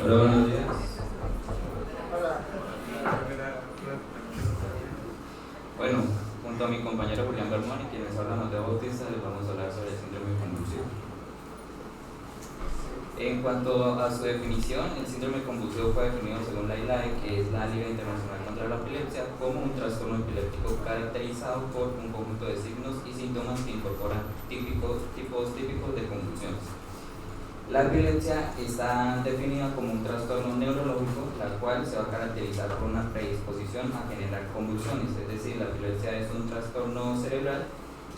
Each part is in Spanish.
Hola, buenos días. Bueno, junto a mi compañero Julián Bermón y quienes hablan Mateo Bautista, les vamos a hablar sobre el síndrome convulsivo. En cuanto a su definición, el síndrome convulsivo fue definido según la ILAE, que es la Liga Internacional contra la Epilepsia, como un trastorno epiléptico caracterizado por un conjunto de signos y síntomas que incorporan tipos típicos de convulsiones. La epilepsia está definida como un trastorno neurológico, la cual se va a caracterizar por una predisposición a generar convulsiones, es decir, la epilepsia es un trastorno cerebral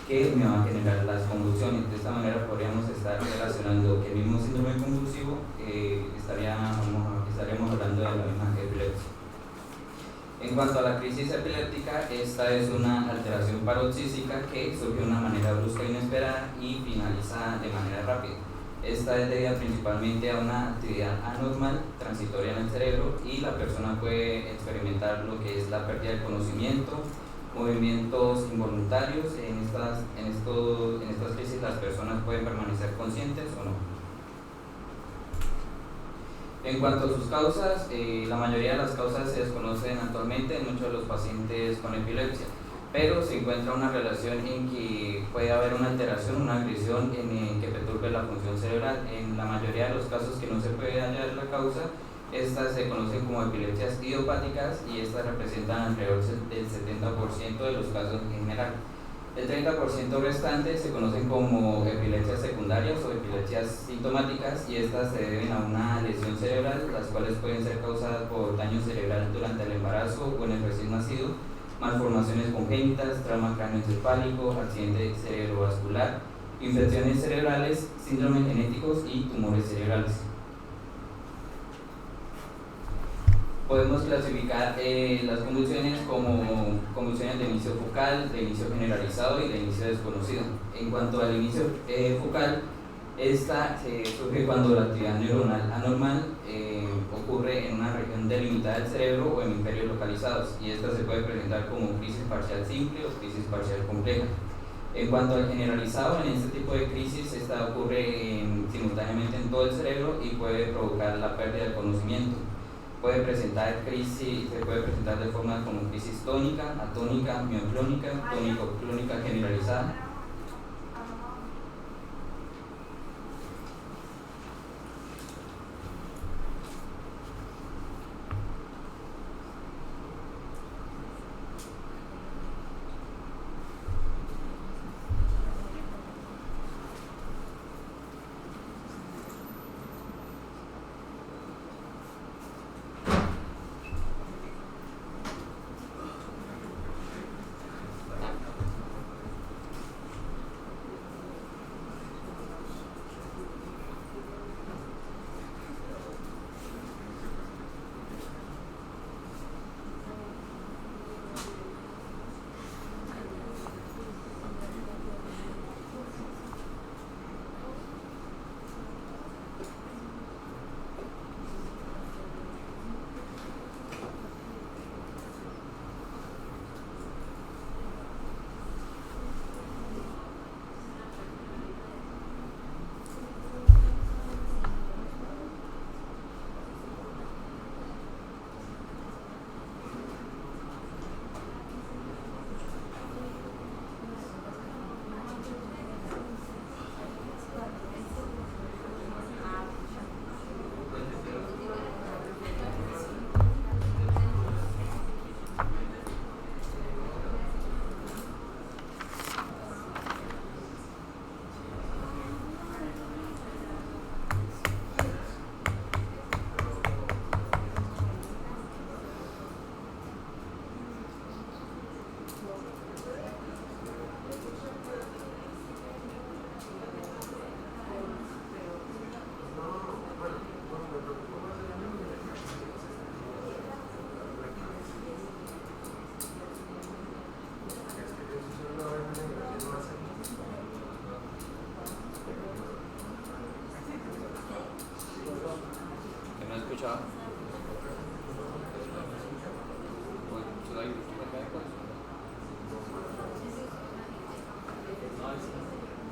que me va a generar las convulsiones. De esta manera podríamos estar relacionando que el mismo síndrome convulsivo estaríamos hablando de la misma epilepsia. En cuanto a la crisis epiléptica, esta es una alteración paroxística que surge de una manera brusca e inesperada y finaliza de manera rápida. Esta es debida principalmente a una actividad anormal transitoria en el cerebro y la persona puede experimentar lo que es la pérdida de conocimiento, movimientos involuntarios. En estas crisis las personas pueden permanecer conscientes o no. En cuanto a sus causas, la mayoría de las causas se desconocen actualmente en muchos de los pacientes con epilepsia, pero se encuentra una relación en que puede haber una alteración, una agresión que perturbe la función cerebral. En la mayoría de los casos que no se puede hallar la causa, estas se conocen como epilepsias idiopáticas y estas representan alrededor del 70% de los casos en general. El 30% restante se conocen como epilepsias secundarias o epilepsias sintomáticas y estas se deben a una lesión cerebral, las cuales pueden ser causadas por daño cerebral durante el embarazo o en el recién nacido, malformaciones congénitas, trauma cráneoencefálico, accidente cerebrovascular, infecciones cerebrales, síndromes genéticos y tumores cerebrales. Podemos clasificar las convulsiones como convulsiones de inicio focal, de inicio generalizado y de inicio desconocido. En cuanto al inicio focal, esta surge cuando la actividad neuronal anormal ocurre en una región delimitada del cerebro o hemisferios localizados, y esta se puede presentar como crisis parcial simple o crisis parcial compleja. En cuanto al generalizado, en este tipo de crisis, esta ocurre simultáneamente en todo el cerebro y puede provocar la pérdida del conocimiento. Se puede presentar de forma como crisis tónica, atónica, mioclónica, tónico-clónica generalizada.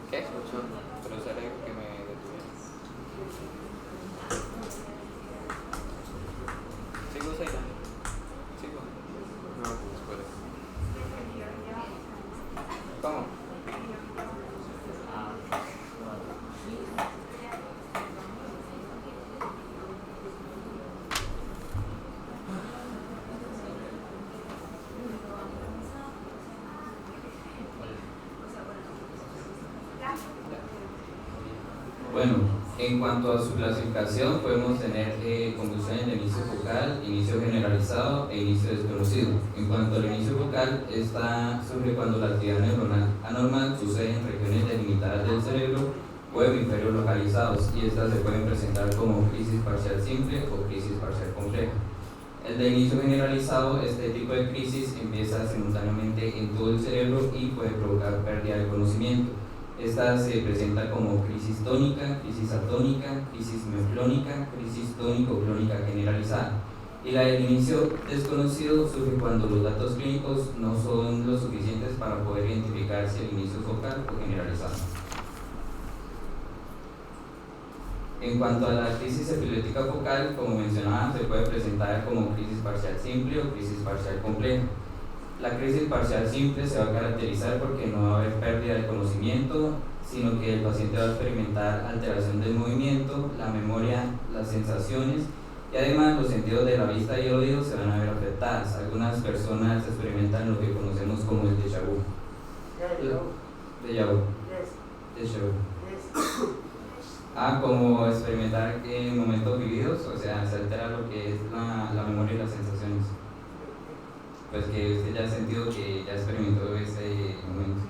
¿Qué? Pero seré que me detuviera. ¿Cómo? Bueno, en cuanto a su clasificación, podemos tener convulsiones de inicio focal, inicio generalizado e inicio desconocido. En cuanto al inicio focal, esta surge cuando la actividad neuronal anormal sucede en regiones delimitadas del cerebro o hemisferios localizados, y estas se pueden presentar como crisis parcial simple o crisis parcial compleja. El de inicio generalizado, este tipo de crisis empieza simultáneamente en todo el cerebro y puede provocar pérdida de conocimiento. Esta se presenta como crisis tónica, crisis atónica, crisis mioclónica, crisis tónico-clónica generalizada. Y la del inicio desconocido surge cuando los datos clínicos no son lo suficientes para poder identificar si el inicio es focal o generalizado. En cuanto a la crisis epiléptica focal, como mencionaba, se puede presentar como crisis parcial simple o crisis parcial compleja. La crisis parcial simple se va a caracterizar porque no va a haber pérdida de conocimiento, sino que el paciente va a experimentar alteración del movimiento, la memoria, las sensaciones, y además los sentidos de la vista y el oído se van a ver afectadas. Algunas personas experimentan lo que conocemos como el déjà vu. Déjà vu. Déjà vu. Como experimentar momentos vividos, o sea, se altera lo que es la memoria y las sensaciones. Pues que usted ya ha sentido que ya experimentó ese momento.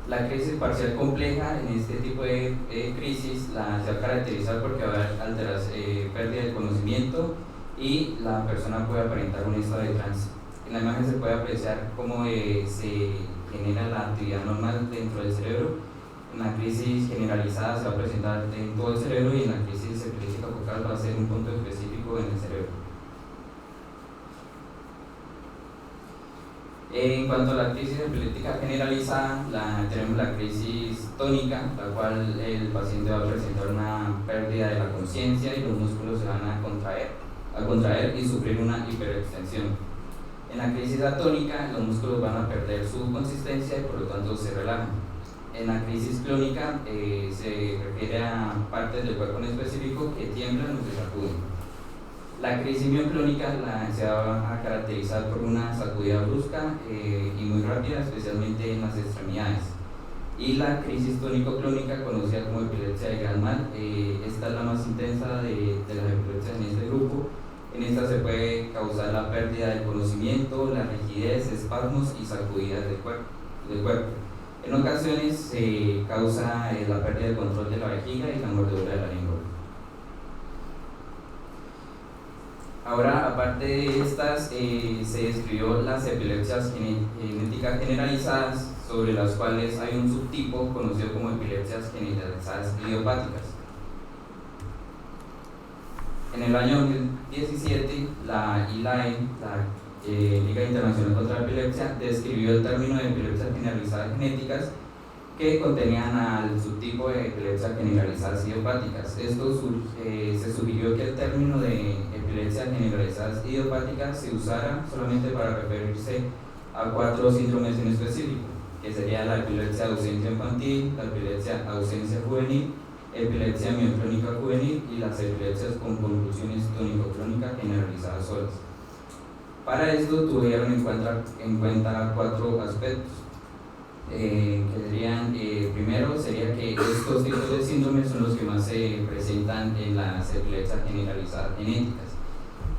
La crisis parcial compleja, en este tipo de crisis, se va a caracterizar porque va a haber pérdida de conocimiento y la persona puede aparentar un estado de trance. En la imagen se puede apreciar cómo se genera la actividad normal dentro del cerebro. En la crisis generalizada se va a presentar en todo el cerebro, y en la crisis epiléptica focal va a ser un punto específico en el cerebro. En cuanto a la crisis epiléptica generalizada, tenemos la crisis tónica, la cual el paciente va a presentar una pérdida de la conciencia y los músculos se van a contraer y sufrir una hiperextensión. En la crisis atónica, los músculos van a perder su consistencia y por lo tanto se relajan. En la crisis clónica se refiere a partes del cuerpo en específico que tiemblan o se sacuden. La crisis mioclónica se va a caracterizar por una sacudida brusca y muy rápida, especialmente en las extremidades. Y la crisis tónico-clónica, conocida como epilepsia de gran mal, esta es la más intensa de las epilepsias en este grupo. En esta se puede causar la pérdida del conocimiento, la rigidez, espasmos y sacudidas del cuerpo. En ocasiones se causa la pérdida del control de la vejiga y la mordedura de la lengua. Ahora, aparte de estas, se describió las epilepsias genéticas generalizadas, sobre las cuales hay un subtipo conocido como epilepsias generalizadas idiopáticas. En el año 2017, la ILAE, Liga Internacional contra la Epilepsia, describió el término de epilepsias generalizadas genéticas, que contenían al subtipo de epilepsias generalizadas idiopáticas. Se sugirió que el término de epilepsias generalizadas idiopáticas se usara solamente para referirse a 4 síndromes en específico, que sería la epilepsia de ausencia infantil, la epilepsia de ausencia juvenil, epilepsia mioclónica juvenil y las epilepsias con convulsiones tónico-clónicas generalizadas solas. Para esto tuvieron en cuenta 4 aspectos. Que serían, primero sería que estos tipos de síndromes son los que más se presentan en las epilepsias generalizadas genéticas,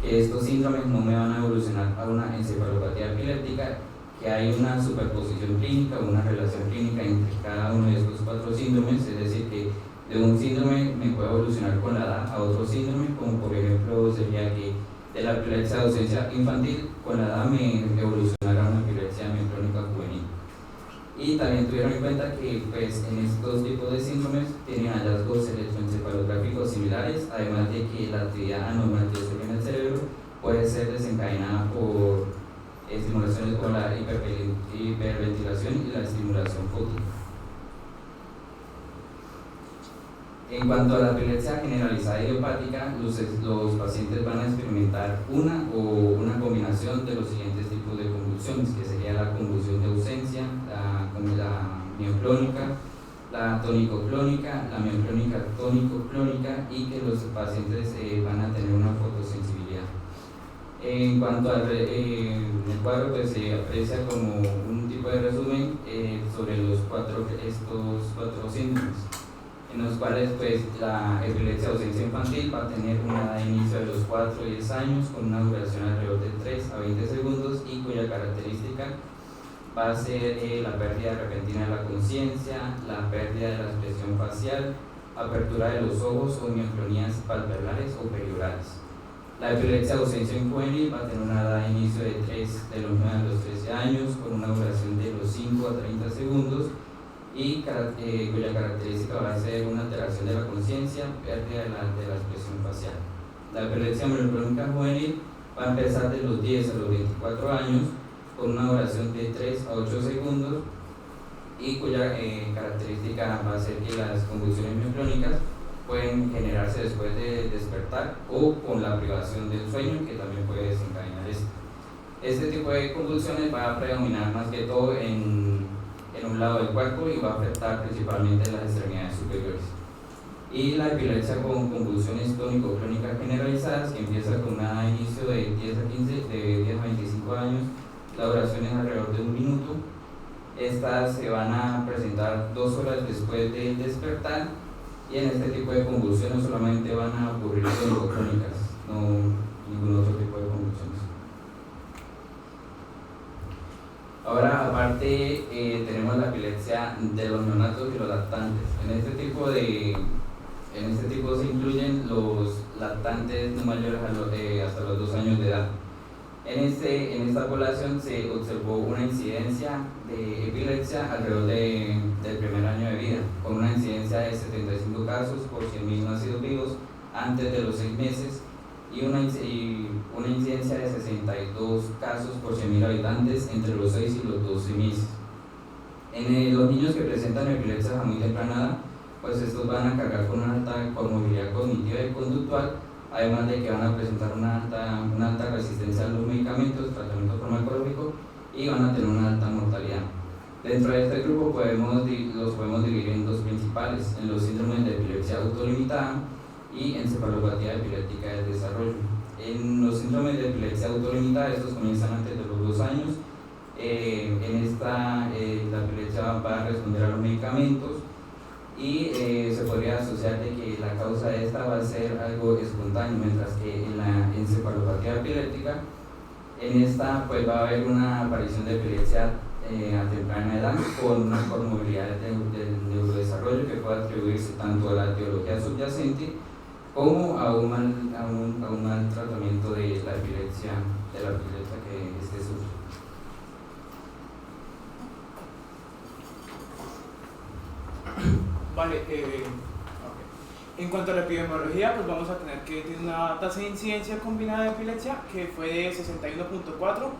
que estos síndromes no me van a evolucionar a una encefalopatía epiléptica, que hay una superposición clínica o una relación clínica entre cada uno de estos 4 síndromes, es decir, que de un síndrome me puede evolucionar con la edad a otro síndrome, como por ejemplo sería que de la epilepsia de ausencia infantil con la edad me evolucionará a una epilepsia mioclónica juvenil. Y también tuvieron en cuenta que pues, en estos tipos de síndromes tienen hallazgos electroencefalográficos similares, además de que la actividad anormal que ocurre en el cerebro puede ser desencadenada por estimulaciones como la hiperventilación y la estimulación fótica. En cuanto a la epilepsia generalizada idiopática, los pacientes van a experimentar una o una combinación de los siguientes tipos de convulsiones, que sería la convulsión de ausencia, la mioclónica, la tónico-clónica, la mioclónica tónico-clónica, y que los pacientes van a tener una fotosensibilidad. En cuanto al el cuadro, pues se aprecia como un tipo de resumen sobre estos cuatro síndromes, en los cuales pues la epilepsia de ausencia infantil va a tener una edad de inicio de los 4 y 10 años con una duración alrededor de 3 a 20 segundos y cuya característica va a ser la pérdida repentina de la conciencia, la pérdida de la expresión facial, apertura de los ojos o mioclonías palpebrales o periorales. La epilepsia de ausencia juvenil va a tener una edad de inicio de los 9 a los 13 años con una duración de los 5 a 30 segundos y cuya característica va a ser una alteración de la conciencia, pérdida de la expresión facial. La epilepsia mioclónica juvenil va a empezar de los 10 a los 24 años con una duración de 3 a 8 segundos y cuya característica va a ser que las convulsiones mioclónicas pueden generarse después de despertar o con la privación del sueño, que también puede desencadenar esto. Este tipo de convulsiones va a predominar más que todo en un lado del cuerpo y va a afectar principalmente las extremidades superiores. Y la epilepsia con convulsiones tónico-clónicas generalizadas, que empieza con un inicio de 10 a 25 años, la duración es alrededor de 1 minuto. Estas se van a presentar 2 horas después del despertar, y en este tipo de convulsiones solamente van a ocurrir tónico-clónicas, no ningún otro tipo de convulsiones. Ahora, aparte, tenemos la epilepsia de los neonatos y los lactantes. En este tipo se incluyen los lactantes no mayores hasta los 2 años de edad. En esta población se observó una incidencia de epilepsia alrededor del primer año de vida, con una incidencia de 75 casos por 100.000 nacidos vivos antes de los 6 meses y una incidencia de 62 casos por 100.000 habitantes entre los 6 y los 12 meses. En los niños que presentan epilepsia a muy temprana edad, pues estos van a cargar con una alta comorbilidad cognitiva y conductual, además de que van a presentar una alta resistencia a los medicamentos, tratamiento farmacológico, y van a tener una alta mortalidad. Dentro de este grupo los podemos dividir en 2 principales, en los síndromes de epilepsia autolimitada y encefalopatía epiléptica del desarrollo. En los síndromes de epilepsia autolimitada, estos comienzan antes de los 2 años. La epilepsia va a responder a los medicamentos y se podría asociar de que la causa de esta va a ser algo espontáneo, mientras que en la encefalopatía epiléptica, en esta pues va a haber una aparición de epilepsia a temprana edad con una comorbilidad del neurodesarrollo que puede atribuirse tanto a la etiología subyacente como a un mal tratamiento de la epilepsia que esté sufre. Vale, okay. En cuanto a la epidemiología, pues vamos a tener que tiene una tasa de incidencia combinada de epilepsia que fue de 61.4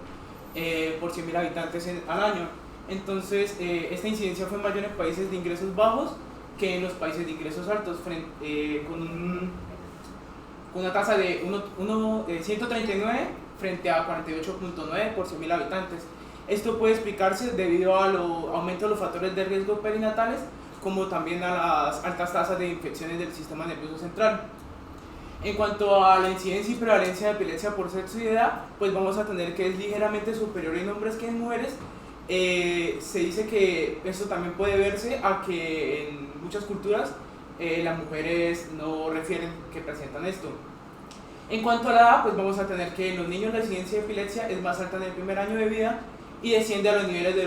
por 100.000 habitantes al año. Entonces, esta incidencia fue mayor en países de ingresos bajos que en los países de ingresos altos, con una tasa de 139 frente a 48.9 por 100.000 habitantes. Esto puede explicarse debido al aumento de los factores de riesgo perinatales, como también a las altas tasas de infecciones del sistema nervioso central. En cuanto a la incidencia y prevalencia de epilepsia por sexo y edad, pues vamos a tener que es ligeramente superior en hombres que en mujeres. Se dice que esto también puede verse a que en muchas culturas las mujeres no refieren que presentan esto. En cuanto a la edad, pues vamos a tener que en los niños la incidencia de epilepsia es más alta en el primer año de vida y desciende a los niveles de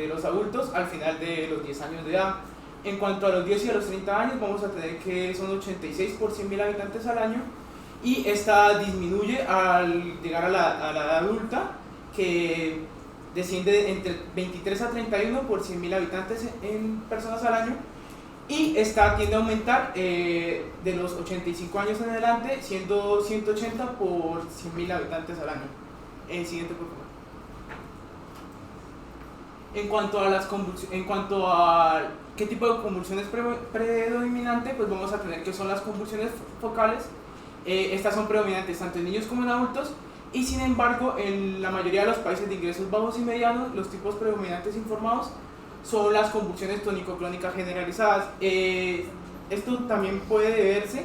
los adultos al final de los 10 años de edad. En cuanto a los 10 y a los 30 años, vamos a tener que son 86 por 100.000 habitantes al año, y esta disminuye al llegar a la edad adulta, que desciende entre 23 a 31 por 100.000 habitantes en personas al año, y esta tiende a aumentar de los 85 años en adelante, siendo 180 por 100.000 habitantes al año. El siguiente, por favor. En cuanto a ¿Qué tipo de convulsiones predominante? Pues vamos a tener que son las convulsiones focales. Estas son predominantes tanto en niños como en adultos, y sin embargo en la mayoría de los países de ingresos bajos y medianos los tipos predominantes informados son las convulsiones tónico-clónicas generalizadas. Esto también puede deberse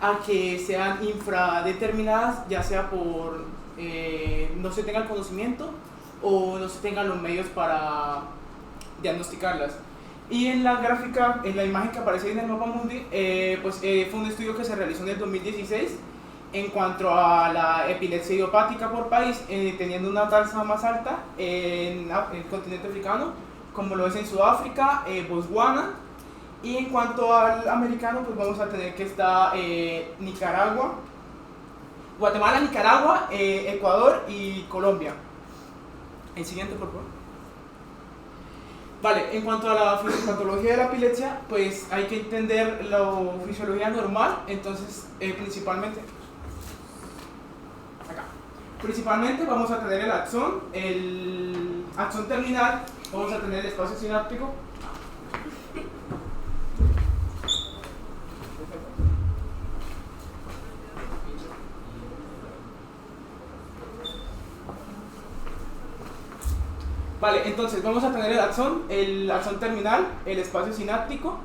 a que sean infradeterminadas, ya sea por no se tenga el conocimiento o no se tengan los medios para diagnosticarlas. Y en la gráfica, en la imagen que aparece en el mapa mundi, fue un estudio que se realizó en el 2016 en cuanto a la epilepsia idiopática por país, teniendo una tasa más alta en el continente africano, como lo es en Sudáfrica, Botswana, y en cuanto al americano, pues vamos a tener que está Nicaragua, Guatemala, Nicaragua, Ecuador y Colombia. El siguiente, por favor. Vale, en cuanto a la fisiopatología de la epilepsia, pues hay que entender la fisiología normal. Entonces, principalmente vamos a tener el axón terminal, vamos a tener el espacio sináptico, vale, entonces vamos a tener el axón terminal, el espacio sináptico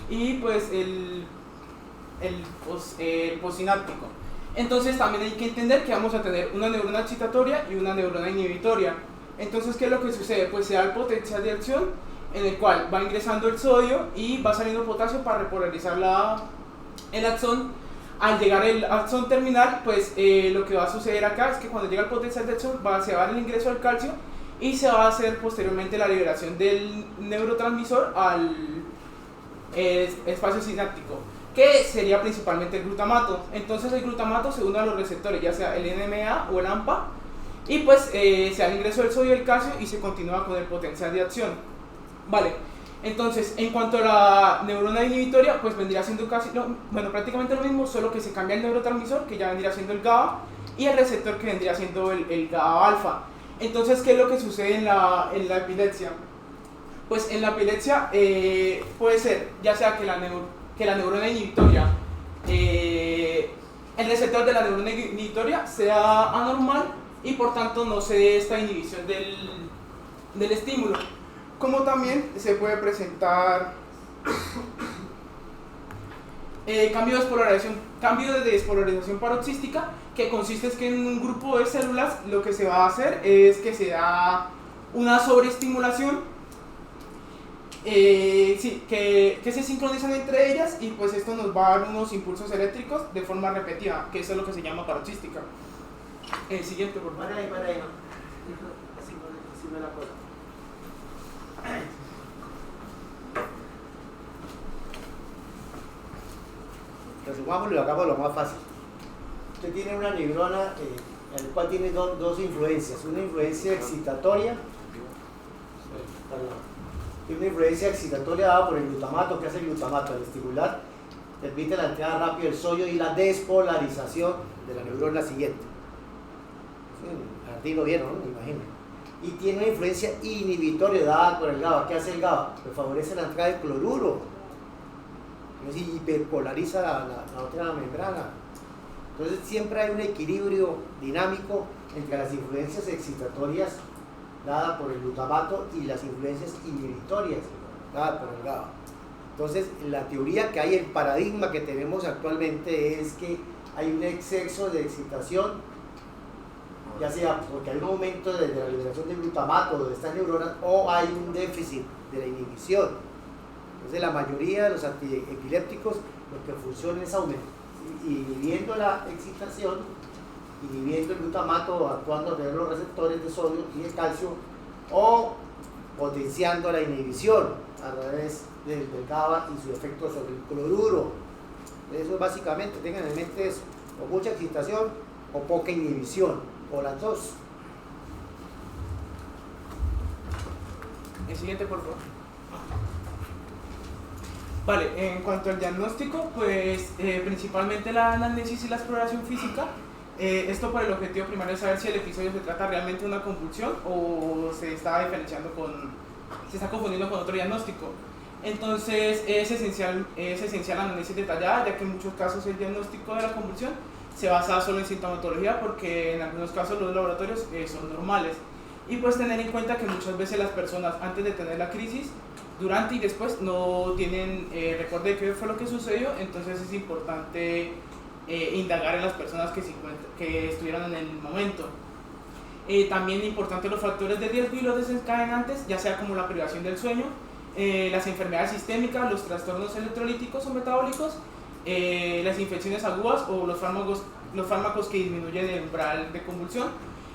y pues el postsináptico. Entonces también hay que entender que vamos a tener una neurona excitatoria y una neurona inhibitoria. Entonces, ¿qué es lo que sucede? Pues se da el potencial de acción en el cual va ingresando el sodio y va saliendo potasio para repolarizar el axón. Al llegar el axón terminal, pues lo que va a suceder acá es que cuando llega el potencial de acción se va a dar el ingreso al calcio y se va a hacer posteriormente la liberación del neurotransmisor al espacio sináptico, que sería principalmente el glutamato. Entonces el glutamato se une a los receptores, ya sea el NMDA o el AMPA, y pues se da el ingreso del sodio y el calcio y se continúa con el potencial de acción. Vale, entonces en cuanto a la neurona inhibitoria, pues vendría siendo prácticamente lo mismo, solo que se cambia el neurotransmisor, que ya vendría siendo el GABA, y el receptor, que vendría siendo el GABA alfa. Entonces, ¿qué es lo que sucede en la epilepsia? Pues en la epilepsia puede ser ya sea que la neurona inhibitoria, el receptor de la neurona inhibitoria sea anormal y por tanto no se dé esta inhibición del estímulo. Como también se puede presentar cambio de despolarización paroxística, que consiste en que en un grupo de células lo que se va a hacer es que se da una sobreestimulación, que se sincronizan entre ellas, y pues esto nos va a dar unos impulsos eléctricos de forma repetida, que eso es lo que se llama paroxística. El siguiente, por favor. Para ahí, así no la cosa. Resumámoslo y hagamos lo más fácil. Usted tiene una neurona en la cual tiene dos influencias, una influencia excitatoria, y una influencia excitatoria dada por el glutamato. ¿Qué hace el glutamato? Al estimular permite la entrada rápida del sodio y la despolarización de la neurona siguiente. Jardín lo vieron, ¿no? Me imagino. Y tiene una influencia inhibitoria dada por el GABA. ¿Qué hace el GABA? Pues favorece la entrada del cloruro, es decir, hiperpolariza la otra membrana. Entonces siempre hay un equilibrio dinámico entre las influencias excitatorias dadas por el glutamato y las influencias inhibitorias dadas por el GABA. Entonces la teoría que hay, el paradigma que tenemos actualmente es que hay un exceso de excitación, ya sea porque hay un aumento de la liberación de glutamato de estas neuronas, o hay un déficit de la inhibición. Entonces la mayoría de los antiepilépticos lo que funciona es inhibiendo la excitación, inhibiendo el glutamato, actuando alrededor de los receptores de sodio y el calcio, o potenciando la inhibición a través del GABA y su efecto sobre el cloruro. Eso básicamente, tengan en mente eso, o mucha excitación o poca inhibición, o las dos. El siguiente, por favor. Vale, en cuanto al diagnóstico, pues principalmente la anamnesis y la exploración física. Esto por el objetivo primario es saber si el episodio se trata realmente de una convulsión o se está confundiendo con otro diagnóstico. Entonces es esencial la análisis detallada, ya que en muchos casos el diagnóstico de la convulsión se basa solo en sintomatología, porque en algunos casos los laboratorios son normales. Y pues tener en cuenta que muchas veces las personas antes de tener la crisis, durante y después no tienen recuerdo de qué fue lo que sucedió, entonces es importante indagar en las personas que estuvieron en el momento. También importante los factores de riesgo y los desencadenantes, ya sea como la privación del sueño, las enfermedades sistémicas, los trastornos electrolíticos o metabólicos, las infecciones agudas o los fármacos que disminuyen el umbral de convulsión,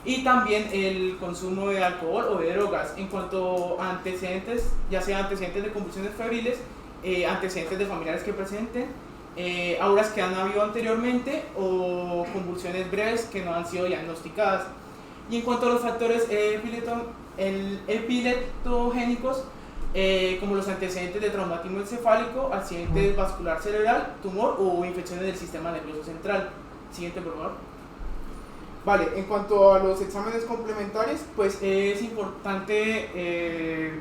y también el consumo de alcohol o de drogas. En cuanto a antecedentes, ya sea antecedentes de convulsiones febriles, antecedentes de familiares que presenten, auras que han habido anteriormente o convulsiones breves que no han sido diagnosticadas. Y en cuanto a los factores epileptogénicos, como los antecedentes de traumatismo encefálico, accidente vascular cerebral, tumor o infecciones del sistema nervioso central. Siguiente, por favor. Vale, en cuanto a los exámenes complementarios, pues es importante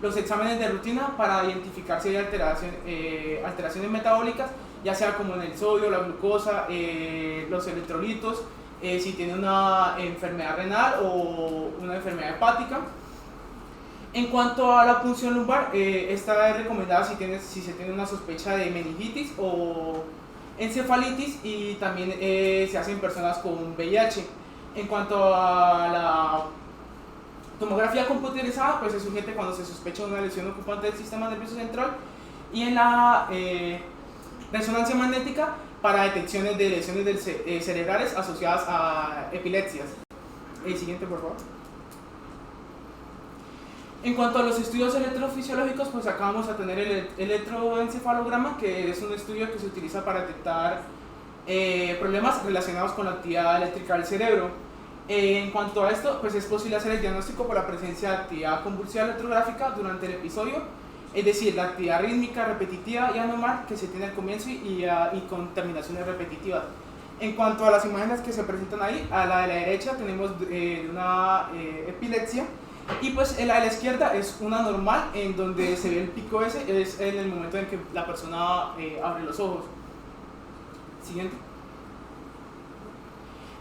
los exámenes de rutina para identificar si hay alteraciones metabólicas, ya sea como en el sodio, la glucosa, los electrolitos, si tiene una enfermedad renal o una enfermedad hepática. En cuanto a la punción lumbar, esta es recomendada si se tiene una sospecha de meningitis o encefalitis, y también se hace en personas con VIH. En cuanto a la tomografía computerizada, pues se sugiere cuando se sospecha de una lesión ocupante del sistema nervioso central, y en la resonancia magnética para detecciones de lesiones cerebrales asociadas a epilepsias. El siguiente, por favor. En cuanto a los estudios electrofisiológicos, pues acá vamos a tener el electroencefalograma, que es un estudio que se utiliza para detectar problemas relacionados con la actividad eléctrica del cerebro. En cuanto a esto, pues es posible hacer el diagnóstico por la presencia de actividad convulsiva electrográfica durante el episodio, es decir, la actividad rítmica, repetitiva y anormal que se tiene al comienzo y con terminaciones repetitivas. En cuanto a las imágenes que se presentan ahí, a la de la derecha tenemos una epilepsia, y pues la de la izquierda es una normal, en donde se ve el pico ese, es en el momento en que la persona abre los ojos. Siguiente.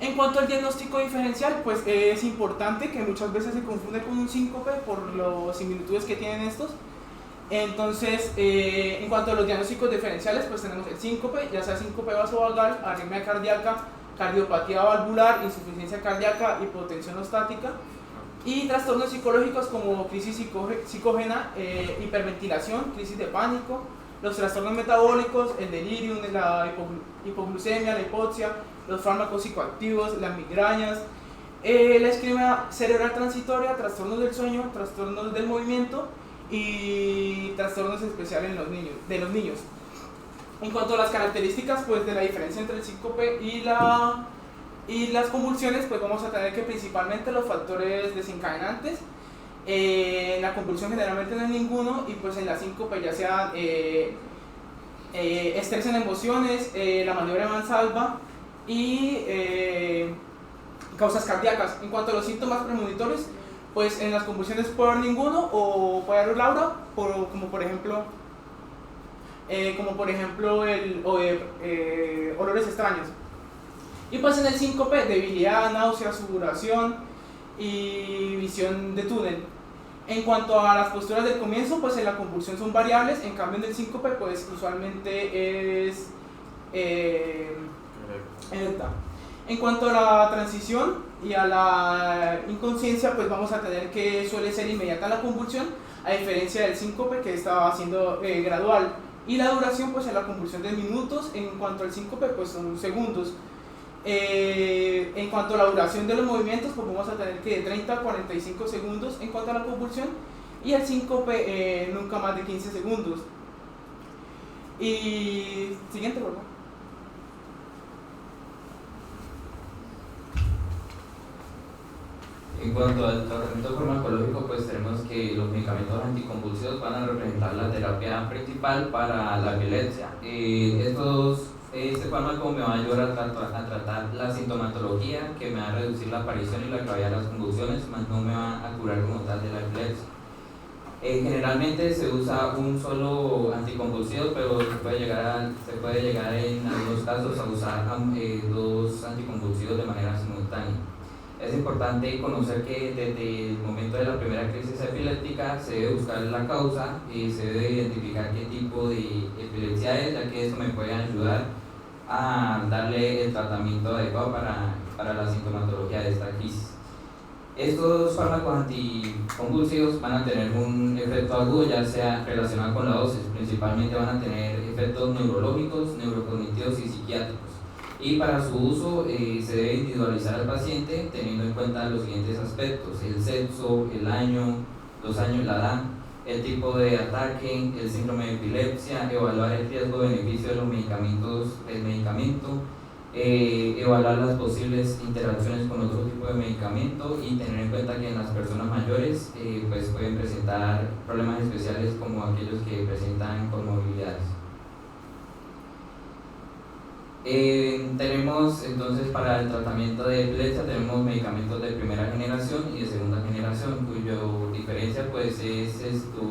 En cuanto al diagnóstico diferencial, pues es importante, que muchas veces se confunde con un síncope por las similitudes que tienen estos. Entonces, en cuanto a los diagnósticos diferenciales, pues tenemos el síncope, ya sea síncope vasovagal, arritmia cardíaca, cardiopatía valvular, insuficiencia cardíaca, hipotensión ostática, y trastornos psicológicos como crisis psicógena, hiperventilación, crisis de pánico, los trastornos metabólicos, el delirium, la hipoglucemia, la hipoxia, los fármacos psicoactivos, las migrañas, la isquemia cerebral transitoria, trastornos del sueño, trastornos del movimiento y trastornos especiales de los niños. En cuanto a las características, pues de la diferencia entre el síncope y las convulsiones, pues vamos a tener que principalmente los factores desencadenantes. En la convulsión generalmente no hay ninguno, y pues en la síncope ya sea estrés en emociones, la maniobra de Mansalva y causas cardíacas. En cuanto a los síntomas premonitorios, pues en las convulsiones puede haber ninguno o puede haber aura, como por ejemplo olores extraños. Y pues en el síncope, debilidad, náusea, sudoración y visión de túnel. En cuanto a las posturas del comienzo, pues en la convulsión son variables, en cambio en el síncope pues usualmente es erecta. En cuanto a la transición y a la inconsciencia, pues vamos a tener que suele ser inmediata la convulsión, a diferencia del síncope que estaba siendo gradual. Y la duración, pues en la convulsión de minutos, en cuanto al síncope pues son segundos. En cuanto a la duración de los movimientos, pues vamos a tener que de 30 a 45 segundos en cuanto a la convulsión, y el síncope nunca más de 15 segundos. Y siguiente, por favor. En cuanto al tratamiento farmacológico, pues tenemos que los medicamentos anticonvulsivos van a representar la terapia principal para la epilepsia. Este fármaco me va a ayudar a tratar la sintomatología, que me va a reducir la aparición y la gravedad de las convulsiones, más no me va a curar como tal de la epilepsia. Generalmente se usa un solo anticonvulsivo, pero se puede llegar en algunos casos a usar dos anticonvulsivos de manera simultánea. Es importante conocer que desde el momento de la primera crisis epiléptica se debe buscar la causa y se debe identificar qué tipo de epilepsia es, ya que esto me puede ayudar a darle el tratamiento adecuado para la sintomatología de esta crisis. Estos fármacos anticonvulsivos van a tener un efecto agudo, ya sea relacionado con la dosis. Principalmente van a tener efectos neurológicos, neurocognitivos y psiquiátricos. Y para su uso se debe individualizar al paciente teniendo en cuenta los siguientes aspectos: el sexo, el año, los años, la edad, el tipo de ataque, el síndrome de epilepsia, evaluar el riesgo-beneficio de los medicamentos, del medicamento, evaluar las posibles interacciones con otro tipo de medicamento y tener en cuenta que en las personas mayores pues pueden presentar problemas especiales como aquellos que presentan comorbilidades. Tenemos entonces para el tratamiento de epilepsia tenemos medicamentos de primera generación y de segunda generación, cuyo diferencia pues es esto,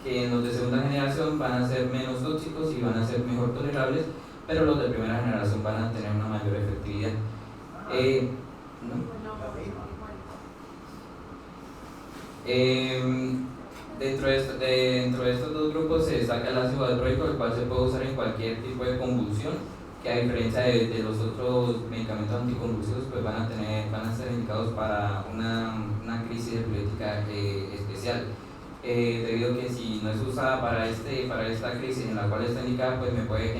que en los de segunda generación van a ser menos tóxicos y van a ser mejor tolerables, pero los de primera generación van a tener una mayor efectividad. Dentro de estos dos grupos se destaca el ácido valproico, el cual se puede usar en cualquier tipo de convulsión, que a diferencia de los otros medicamentos anticonvulsivos, pues van a ser indicados para una crisis epiléptica especial. Debido a que si no es usada para esta crisis en la cual está indicada, pues me puede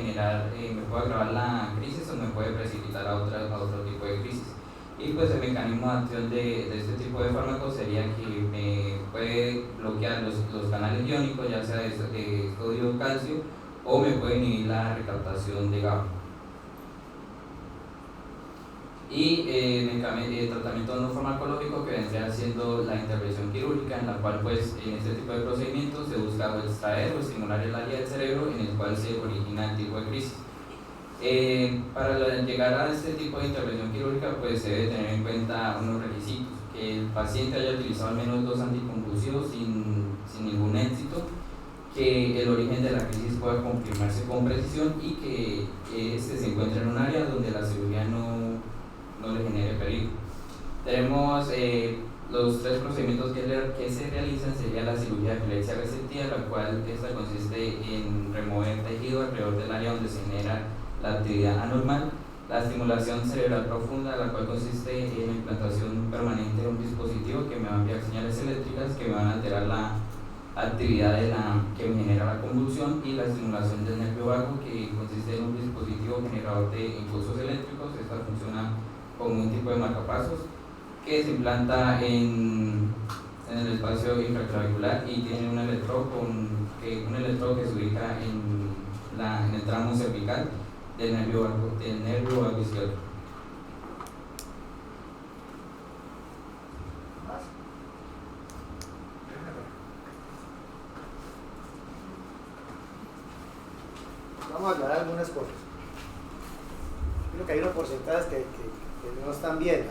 agravar la crisis o me puede precipitar a otro tipo de crisis. Y pues el mecanismo de acción de este tipo de fármacos sería que me puede bloquear los canales iónicos, ya sea de sodio o calcio, o me puede inhibir la recaptación de GABA. Y el tratamiento no farmacológico, que vendría siendo la intervención quirúrgica, en la cual pues en este tipo de procedimientos se busca o extraer o estimular el área del cerebro en el cual se origina el tipo de crisis. Para llegar a este tipo de intervención quirúrgica pues se debe tener en cuenta unos requisitos: que el paciente haya utilizado al menos 2 anticonvulsivos sin ningún éxito, que el origen de la crisis pueda confirmarse con precisión y que este se encuentre en un área donde la cirugía no le genere peligro. Tenemos los 3 procedimientos que se realizan. Sería la cirugía de epilepsia resectiva, la cual esta consiste en remover tejido alrededor del área donde se genera la actividad anormal; la estimulación cerebral profunda, la cual consiste en la implantación permanente de un dispositivo que me va a enviar señales eléctricas que me van a alterar la actividad que me genera la convulsión; y la estimulación del nervio vago, que consiste en un dispositivo generador de impulsos eléctricos. Esta funciona con un tipo de marcapasos que se implanta en el espacio infraclavicular y tiene un electrodo que se ubica en el tramo cervical del nervio vago izquierdo. Vamos a aclarar algunas cosas. Creo que hay unos porcentajes que no están bien.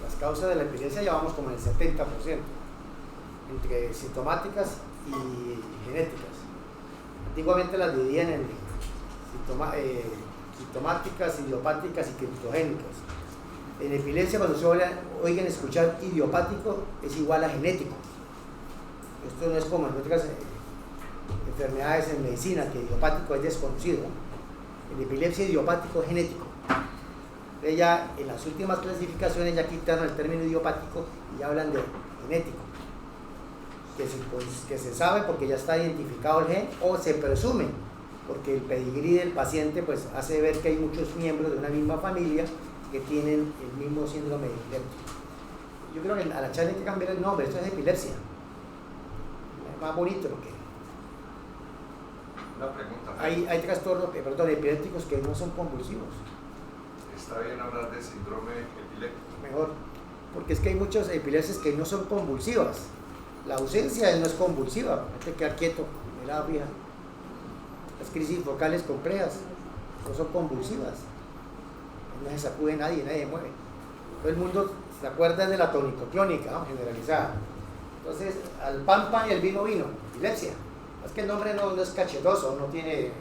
Las causas de la epilepsia ya vamos como en el 70%, entre sintomáticas y genéticas. Antiguamente las dividían en sintomáticas, idiopáticas y criptogénicas. En epilepsia, cuando se oigan escuchar idiopático, es igual a genético. Esto no es como en otras enfermedades en medicina, que idiopático es desconocido. En epilepsia, idiopático es genético. Ya en las últimas clasificaciones ya quitaron el término idiopático y ya hablan de genético, que se sabe porque ya está identificado el gen, o se presume porque el pedigrí del paciente pues hace ver que hay muchos miembros de una misma familia que tienen el mismo síndrome de epilepsia. Yo creo que a la charla hay que cambiar el nombre. Esto es epilepsia, es más bonito lo que una pregunta. hay trastornos epilépticos que no son convulsivos. ¿Está bien hablar de síndrome epiléptico? Mejor, porque es que hay muchas epilepsias que no son convulsivas. La ausencia no es convulsiva, hay que quedar quieto, mirada fija. Las crisis focales complejas no son convulsivas, no se sacude nadie se mueve. Todo el mundo se acuerda de la tonicoclónica, ¿no? Generalizada. Entonces, al pan pan y al vino vino, epilepsia. Es que el nombre no es cachetoso, no tiene,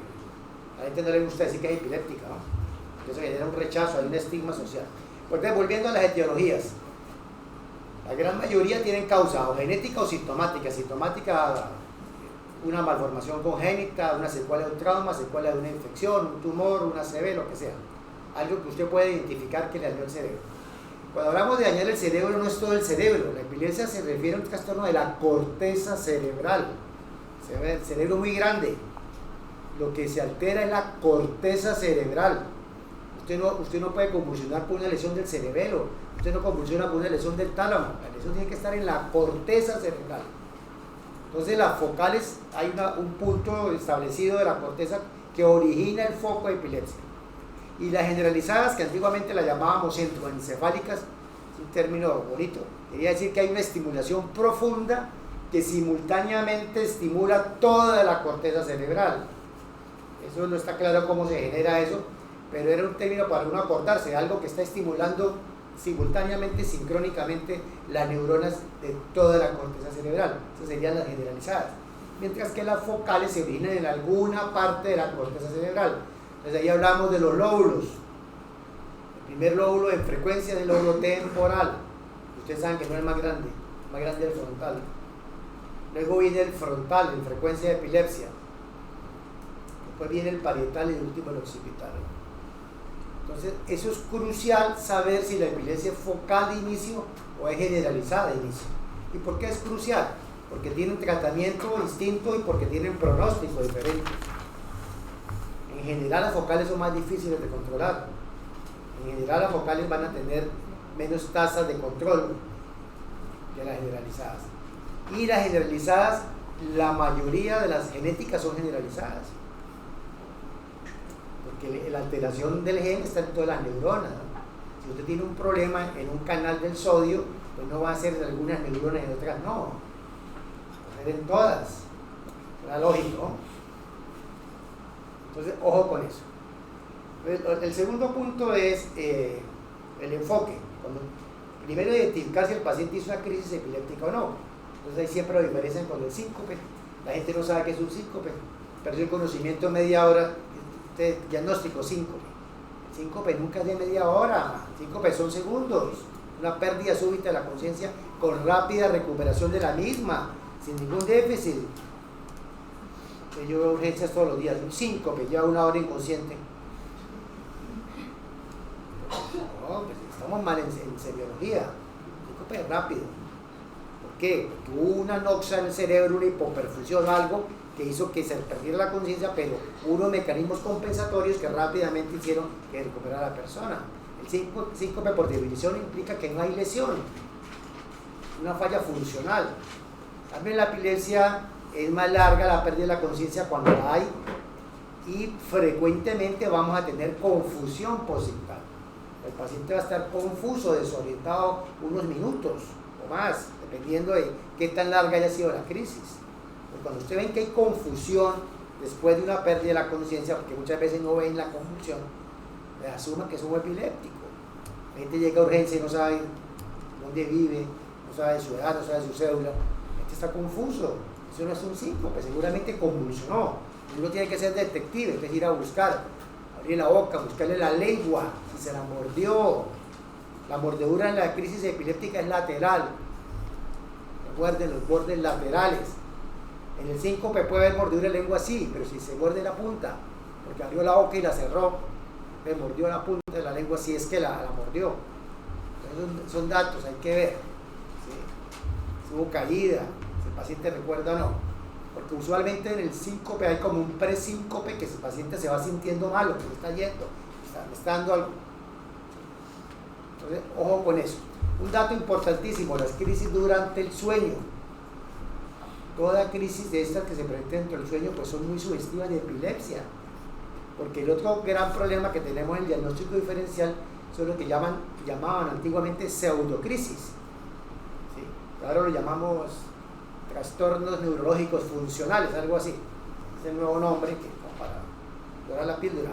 a la gente no le gusta decir que es epiléptica, ¿no? Eso genera un rechazo, hay un estigma social. Pues entonces, volviendo a las etiologías, la gran mayoría tienen causa o genética o sintomática. Sintomática, una malformación congénita, una secuela de un trauma, secuela de una infección, un tumor, una ACV, lo que sea. Algo que usted puede identificar que le dañó el cerebro. Cuando hablamos de dañar el cerebro, no es todo el cerebro. La epilepsia se refiere a un trastorno de la corteza cerebral. Se ve el cerebro muy grande. Lo que se altera es la corteza cerebral. Usted no puede convulsionar por una lesión del cerebelo. Usted no convulsiona por una lesión del tálamo. La lesión tiene que estar en la corteza cerebral. Entonces las focales, hay un punto establecido de la corteza que origina el foco de epilepsia. Y las generalizadas, que antiguamente las llamábamos centroencefálicas, es un término bonito. Quería decir que hay una estimulación profunda que simultáneamente estimula toda la corteza cerebral. Eso no está claro cómo se genera eso, pero era un término para uno acordarse, algo que está estimulando simultáneamente, sincrónicamente, las neuronas de toda la corteza cerebral. Esas serían las generalizadas. Mientras que las focales se originan en alguna parte de la corteza cerebral. Entonces ahí hablamos de los lóbulos. El primer lóbulo en frecuencia es el lóbulo temporal. Ustedes saben que no es el más grande el frontal. Luego viene el frontal en frecuencia de epilepsia. Después viene el parietal y el último el occipital. Entonces, eso es crucial saber si la epilepsia es focal de inicio o es generalizada de inicio. ¿Y por qué es crucial? Porque tienen tratamiento distinto y porque tienen pronóstico diferente. En general, las focales son más difíciles de controlar. En general, las focales van a tener menos tasas de control que las generalizadas. Y las generalizadas, la mayoría de las genéticas son generalizadas. Porque la alteración del gen está en todas las neuronas, ¿no? Si usted tiene un problema en un canal del sodio, pues no va a ser de algunas neuronas y de otras no. Va a ser en todas. Era lógico. Entonces, ojo con eso. El segundo punto es el enfoque. Primero identificar si el paciente hizo una crisis epiléptica o no. Entonces ahí siempre lo diferencian con el síncope. La gente no sabe qué es un síncope. Perdió el conocimiento en media hora. Diagnóstico síncope. El síncope nunca es de media hora. El síncope son segundos. Una pérdida súbita de la conciencia con rápida recuperación de la misma, sin ningún déficit. Yo veo urgencias todos los días. Un síncope lleva una hora inconsciente. No, pues estamos mal en semiología. Síncope es rápido. ¿Por qué? Porque hubo una anoxia en el cerebro, una hipoperfusión o algo que hizo que se perdiera la conciencia, pero unos mecanismos compensatorios que rápidamente hicieron que recuperara la persona. El síncope por definición implica que no hay lesión, una falla funcional. También la epilepsia es más larga, la pérdida de la conciencia cuando la hay, y frecuentemente vamos a tener confusión posictal. El paciente va a estar confuso, desorientado unos minutos o más, dependiendo de qué tan larga haya sido la crisis. Cuando usted ven que hay confusión después de una pérdida de la conciencia, porque muchas veces no ven la confusión, asuma que es un epiléptico. La gente llega a urgencia y no sabe dónde vive, no sabe su edad, no sabe su cédula. La gente está confuso. Eso no es un síncope, seguramente convulsionó. Uno tiene que ser detective, es ir a buscar, abrir la boca, buscarle la lengua, si se la mordió. La mordedura en la crisis epiléptica es lateral. Recuerden los bordes laterales. En el síncope puede haber mordedura de lengua así, pero si se muerde la punta, porque abrió la boca y la cerró, le mordió la punta de la lengua si es que la mordió. Entonces son datos, hay que ver. ¿Sí? Si hubo caída, si el paciente recuerda o no. Porque usualmente en el síncope hay como un presíncope que el paciente se va sintiendo malo, que le está yendo, le está dando algo. Entonces, ojo con eso. Un dato importantísimo, las crisis durante el sueño. Toda crisis de estas que se presenta dentro del sueño pues son muy sugestivas de epilepsia, porque el otro gran problema que tenemos en el diagnóstico diferencial son lo que llamaban antiguamente pseudocrisis, ¿sí? Ahora lo llamamos trastornos neurológicos funcionales, algo así, es el nuevo nombre que para dorar la píldora,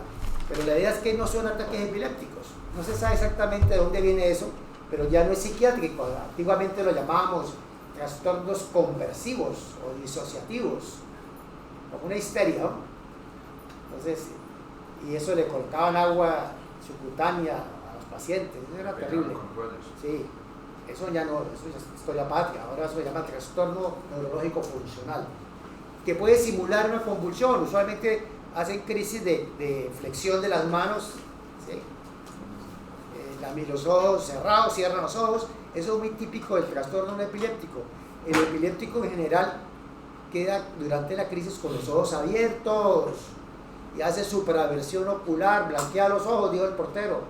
pero la idea es que no son ataques epilépticos, no se sabe exactamente de dónde viene eso, pero ya no es psiquiátrico. Antiguamente lo llamábamos trastornos conversivos o disociativos, como una histeria, ¿no? Entonces, y eso le colocaban agua subcutánea a los pacientes, eso era terrible. Sí, eso ya no, eso ya es historia patria, ahora eso se llama trastorno neurológico funcional, que puede simular una convulsión, usualmente hacen crisis de flexión de las manos, ¿sí? Los ojos cerrados, cierran los ojos, eso es muy típico del trastorno epiléptico. El epiléptico en general queda durante la crisis con los ojos abiertos y hace superaversión ocular, blanquea los ojos, dijo el portero.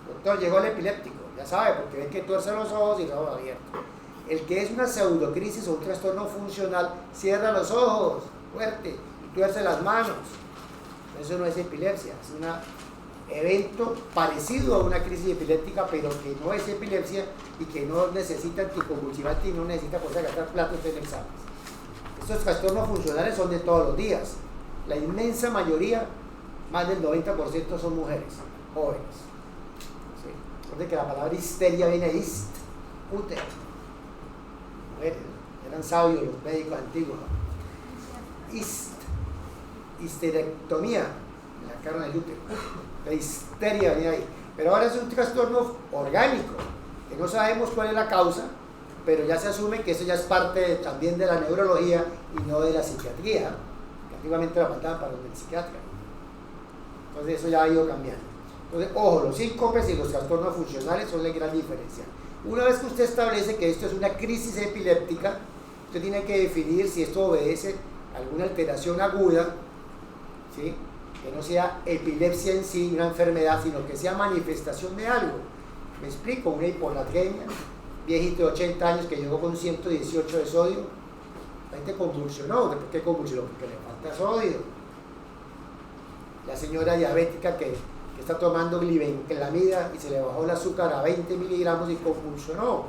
Doctor, llegó el epiléptico, ya sabe, porque ve que tuerce los ojos y los ojos abiertos. El que es una pseudocrisis o un trastorno funcional cierra los ojos fuerte y tuerce las manos. Eso no es epilepsia, es un evento parecido a una crisis epiléptica, pero que no es epilepsia y que no necesita anticonvulsivante y no necesita por eso gastar plata en exámenes. Estos trastornos funcionales son de todos los días. La inmensa mayoría, más del 90%, son mujeres, jóvenes. ¿Sí? Recuerden que la palabra histeria viene de hist, úter. Mujeres, eran sabios los médicos antiguos. Histerectomía, en la carne del útero. La histeria venía ahí. Pero ahora es un trastorno orgánico, que no sabemos cuál es la causa, pero ya se asume que eso ya es parte también de la neurología y no de la psiquiatría, que antiguamente la mandaban para el psiquiatra. Entonces eso ya ha ido cambiando. Entonces, ojo, los síncopes y los trastornos funcionales son la gran diferencia. Una vez que usted establece que esto es una crisis epiléptica, usted tiene que definir si esto obedece a alguna alteración aguda, ¿sí? Que no sea epilepsia en sí, una enfermedad, sino que sea manifestación de algo. Me explico, una hiponatremia, viejito de 80 años que llegó con 118 de sodio, la gente convulsionó. ¿Por qué convulsionó? Porque le falta sodio. La señora diabética que está tomando glibenclamida y se le bajó el azúcar a 20 miligramos y convulsionó.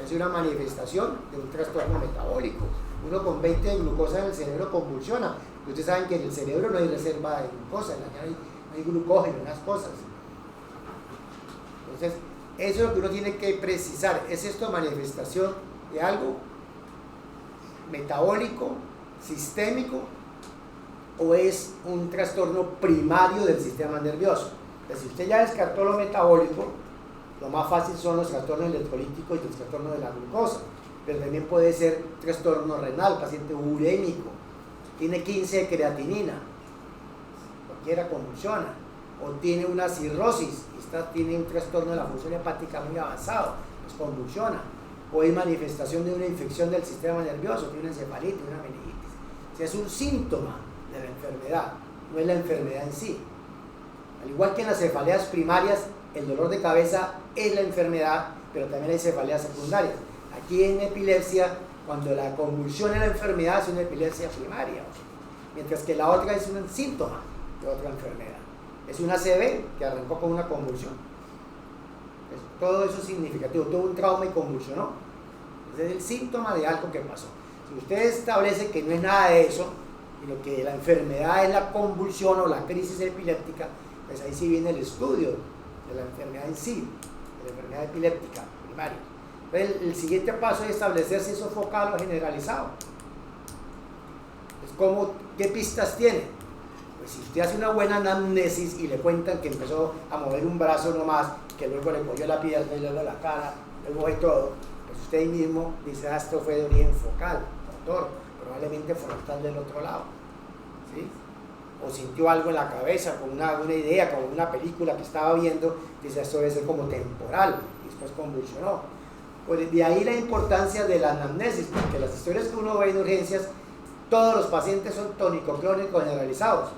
Es una manifestación de un trastorno metabólico. Uno con 20 de glucosa en el cerebro convulsiona. Ustedes saben que en el cerebro no hay reserva de glucosa, no hay glucógeno en las cosas. Entonces, eso es lo que uno tiene que precisar. ¿Es esto manifestación de algo metabólico, sistémico, o es un trastorno primario del sistema nervioso? Entonces, si usted ya descartó lo metabólico, lo más fácil son los trastornos electrolíticos y los trastornos de la glucosa, pero también puede ser trastorno renal, paciente urémico, tiene 15 de creatinina, cualquiera convulsiona, o tiene una cirrosis, tiene un trastorno de la función hepática muy avanzado, pues convulsiona, o hay manifestación de una infección del sistema nervioso, tiene una encefalitis, una meningitis. O sea, es un síntoma de la enfermedad, no es la enfermedad en sí. Al igual que en las cefaleas primarias, el dolor de cabeza es la enfermedad, pero también hay cefaleas secundarias. Aquí en epilepsia, cuando la convulsión es la enfermedad, es una epilepsia primaria, mientras que la otra es un síntoma de otra enfermedad. Es una ACV que arrancó con una convulsión. Todo eso es significativo, tuvo un trauma y convulsionó. Ese es el síntoma de algo que pasó. Si usted establece que no es nada de eso, y lo que la enfermedad es la convulsión o la crisis epiléptica, pues ahí sí viene el estudio de la enfermedad en sí, de la enfermedad epiléptica primaria. Entonces, el siguiente paso es establecer si eso es focal o generalizado. ¿Qué pistas tiene? Pues si usted hace una buena anamnesis y le cuentan que empezó a mover un brazo nomás, que luego le cogió la pierna y luego la cara, luego de todo, pues usted ahí mismo dice, esto fue de origen focal, motor, probablemente frontal del otro lado, ¿sí? O sintió algo en la cabeza, con una idea, con una película que estaba viendo, dice, esto debe ser como temporal, y después convulsionó. Pues de ahí la importancia de la anamnesis, porque las historias que uno ve en urgencias, todos los pacientes son tónico-clónicos generalizados.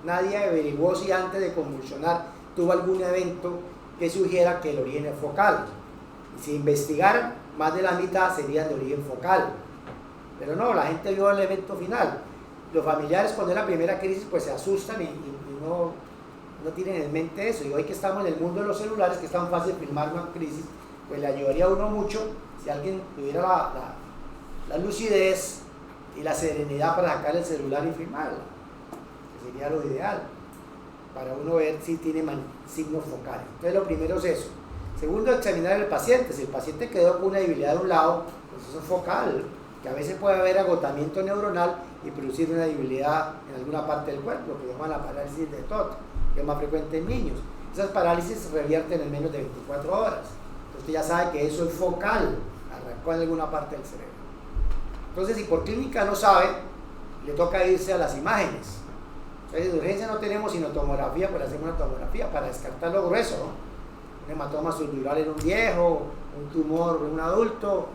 Nadie averiguó si antes de convulsionar tuvo algún evento que sugiera que el origen es focal. Y si investigaran, más de la mitad serían de origen focal. Pero no, la gente vio el evento final. Los familiares cuando es la primera crisis pues se asustan y no tienen en mente eso. Y hoy que estamos en el mundo de los celulares, que es tan fácil filmar una crisis, pues le ayudaría a uno mucho si alguien tuviera la lucidez y la serenidad para sacar el celular y filmarla, que sería lo ideal para uno ver si tiene signos focales. Entonces lo primero es eso. Segundo, examinar al paciente. Si el paciente quedó con una debilidad de un lado, pues Eso es focal, que a veces puede haber agotamiento neuronal y producir una debilidad en alguna parte del cuerpo, que llaman la parálisis de TOT, que es más frecuente en niños. Esas parálisis se revierten en menos de 24 horas. Entonces usted ya sabe que eso es focal, arrancó en alguna parte del cerebro. Entonces, si por clínica no sabe, le toca irse a las imágenes. Entonces, de urgencia no tenemos sino tomografía, pues hacemos una tomografía para descartar lo grueso, ¿no? Un hematoma subdural en un viejo, un tumor en un adulto,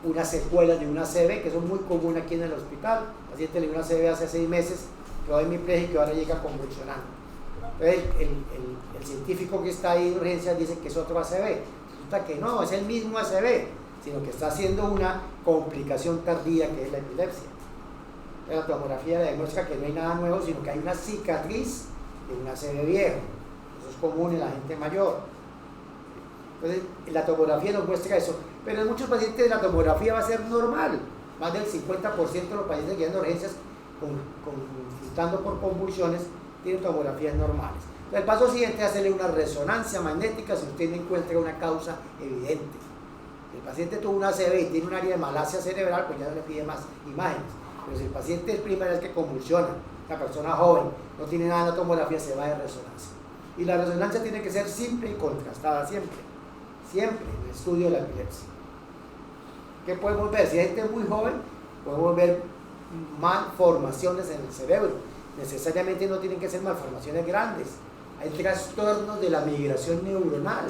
unas secuelas de una ACV, que son muy comunes aquí en el hospital. El paciente le dio una ACV hace 6 meses, quedó hemipléjico y que ahora llega convulsionando. Entonces, el científico que está ahí de urgencias dice que es otro ACV. Resulta que no, es el mismo ACV, sino que está haciendo una complicación tardía que es la epilepsia. La tomografía demuestra que no hay nada nuevo, sino que hay una cicatriz de un ACV viejo. Eso es común en la gente mayor. Entonces, la tomografía nos muestra eso. Pero en muchos pacientes la tomografía va a ser normal. Más del 50% de los pacientes que llegan de urgencias consultando por convulsiones tienen tomografías normales. Entonces, el paso siguiente es hacerle una resonancia magnética si usted no encuentra una causa evidente. El paciente tuvo una ACV y tiene un área de malasia cerebral, pues ya no le pide más imágenes. Pero si el paciente es primera vez que convulsiona, una persona joven, no tiene nada en la tomografía, se va de resonancia. Y la resonancia tiene que ser simple y contrastada siempre. Siempre en el estudio de la epilepsia. ¿Qué podemos ver? Si hay gente muy joven, podemos ver malformaciones en el cerebro. Necesariamente no tienen que ser malformaciones grandes. Hay trastornos de la migración neuronal,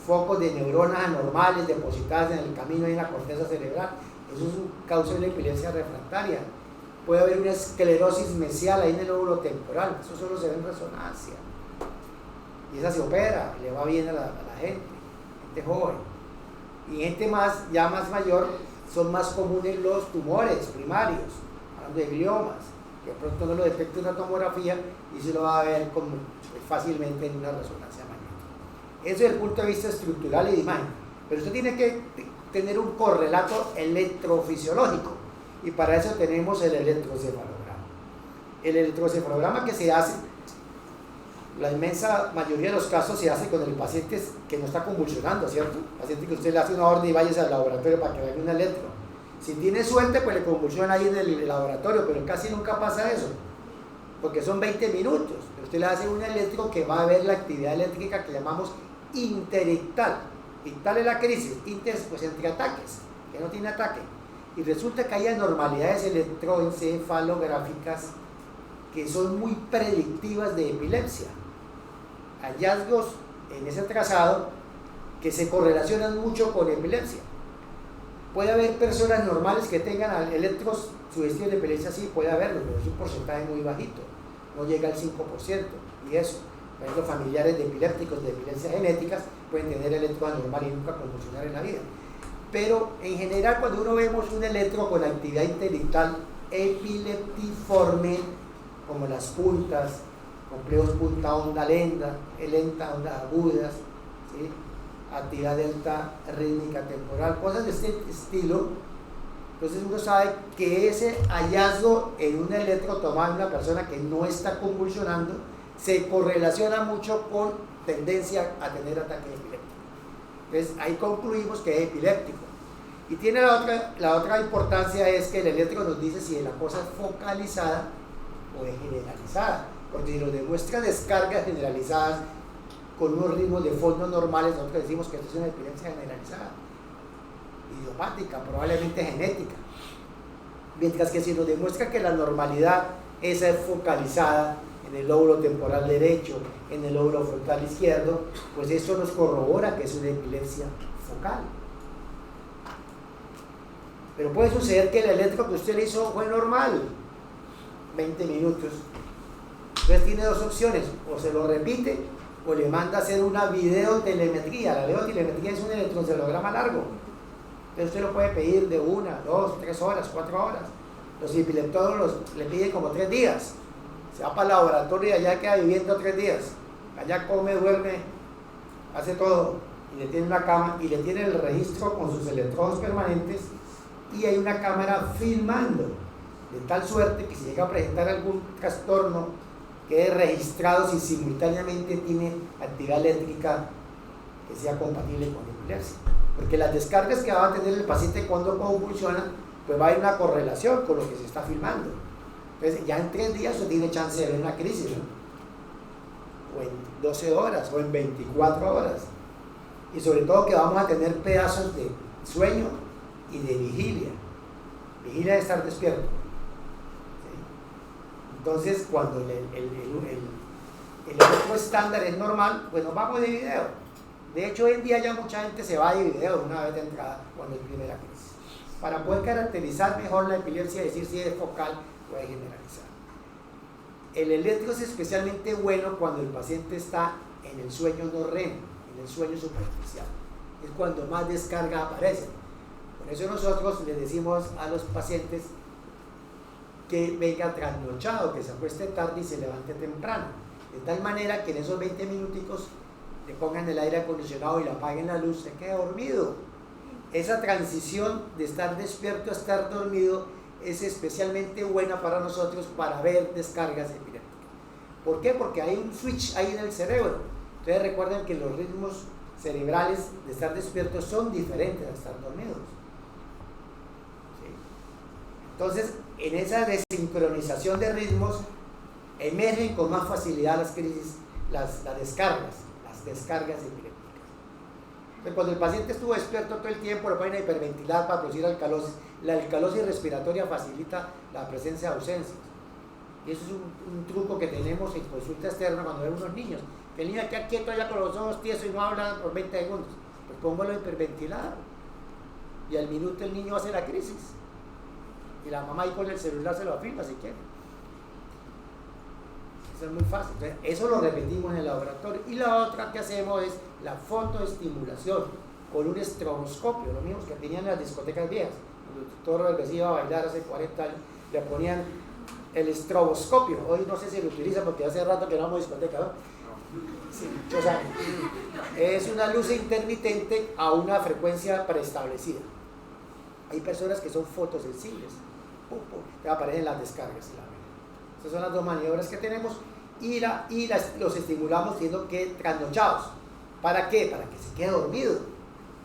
focos de neuronas anormales depositadas en el camino y en la corteza cerebral. Eso es un causa de la epilepsia refractaria. Puede haber una esclerosis mesial ahí en el lóbulo temporal. Eso solo se ve en resonancia. Y esa se opera, y le va bien a la gente joven. Y gente ya más mayor, son más comunes los tumores primarios, hablando de gliomas, que pronto no lo detecta una tomografía y se lo va a ver fácilmente en una resonancia magnética. Eso es el punto de vista estructural y de imagen. Pero usted tiene que tener un correlato electrofisiológico, y para eso tenemos el electrocefalograma. El electrocefalograma que se hace, la inmensa mayoría de los casos se hace con el paciente que no está convulsionando, ¿cierto? El paciente que usted le hace una orden y váyase al laboratorio para que le haga un electro. Si tiene suerte, pues le convulsiona ahí en el laboratorio, pero casi nunca pasa eso, porque son 20 minutos. Pero usted le hace un electro que va a ver la actividad eléctrica que llamamos interictal. Ictal es la crisis, inter pues entre ataques, que no tiene ataque. Y resulta que hay anormalidades electroencefalográficas que son muy predictivas de epilepsia. Hallazgos en ese trazado que se correlacionan mucho con epilepsia. Puede haber personas normales que tengan electros sugestivos de epilepsia, sí, puede haberlo, pero es un porcentaje muy bajito, no llega al 5%. Y eso, por ejemplo, familiares de epilépticos de epilepsias genéticas pueden tener electros anormales y nunca convulsionar en la vida. Pero en general, cuando uno vemos un electro con actividad interictal epileptiforme, como las puntas, complejos punta onda lenta, ondas agudas, ¿sí? Actividad delta rítmica temporal, cosas de este estilo. Entonces uno sabe que ese hallazgo en un electro tomado en una persona que no está convulsionando se correlaciona mucho con tendencia a tener ataque epiléptico. Entonces ahí concluimos que es epiléptico. Y tiene la otra importancia, es que el electro nos dice si la cosa es focalizada o es generalizada, porque si nos demuestra descargas generalizadas con unos ritmos de fondo normales, nosotros decimos que esto es una epilepsia generalizada, idiopática, probablemente genética. Mientras que si nos demuestra que la normalidad esa es focalizada en el lóbulo temporal derecho, en el lóbulo frontal izquierdo, pues eso nos corrobora que es una epilepsia focal. Pero puede suceder que el electro que usted le hizo fue normal, 20 minutos. Entonces tiene dos opciones: o se lo repite o le manda a hacer una videotelemetría. La videotelemetría es un electroencefalograma largo. Entonces usted lo puede pedir de 1, 2, 3 horas, 4 horas. Los epileptólogos le piden como 3 días. Se va para el laboratorio y allá queda viviendo 3 días. Allá come, duerme, hace todo. Y le tiene una cama y le tiene el registro con sus electrodos permanentes, y hay una cámara filmando, de tal suerte que si llega a presentar algún trastorno, quede registrado si simultáneamente tiene actividad eléctrica que sea compatible con epilepsia. porque las descargas que va a tener el paciente cuando convulsiona, pues va a haber una correlación con lo que se está filmando. Entonces ya en 3 días usted tiene chance de ver una crisis, ¿no? O en 12 horas, o en 24 horas. Y sobre todo que vamos a tener pedazos de sueño y de vigilia. Vigilia de estar despierto. ¿Sí? Entonces, cuando el electro estándar es normal, pues nos vamos de video. De hecho, hoy en día ya mucha gente se va de video una vez de entrada cuando es primera crisis, para poder caracterizar mejor la epilepsia y decir si es focal o es generalizada. El electro es especialmente bueno cuando el paciente está en el sueño no REM, en el sueño superficial. Es cuando más descarga aparece. Por eso nosotros le decimos a los pacientes que venga trasnochado, que se acueste tarde y se levante temprano, de tal manera que en esos 20 minuticos le pongan el aire acondicionado y le apaguen la luz, se quede dormido. Esa transición de estar despierto a estar dormido es especialmente buena para nosotros para ver descargas epilépticas. ¿Por qué? Porque hay un switch ahí en el cerebro. Ustedes recuerden que los ritmos cerebrales de estar despiertos son diferentes a estar dormidos. ¿Sí? Entonces, en esa desincronización de ritmos emergen con más facilidad las crisis, las descargas epilépticas. Entonces, cuando el paciente estuvo despierto todo el tiempo, lo ponen a hiperventilar para producir alcalosis. La alcalosis respiratoria facilita la presencia de ausencias. Y eso es un truco que tenemos en consulta externa cuando vemos unos niños. Que el niño queda quieto allá con los ojos tiesos y no habla por 20 segundos. Pues póngalo a hiperventilar. Y al minuto el niño hace la crisis. Y la mamá ahí con el celular se lo afirma si quiere. Eso es muy fácil. Entonces, eso lo repetimos en el laboratorio. Y la otra que hacemos es la fotoestimulación con un estroboscopio, lo mismo que tenían en las discotecas viejas. Cuando el doctor Robert García iba a bailar hace 40 años, le ponían el estroboscopio. Hoy no sé si lo utiliza porque hace rato que no vamos a discoteca, ¿no? Sí, o sea, es una luz intermitente a una frecuencia preestablecida. Hay personas que son fotosensibles, que aparecen las descargas. Esas son las dos maniobras que tenemos y los estimulamos siendo que trasnochados. ¿Para qué? Para que se quede dormido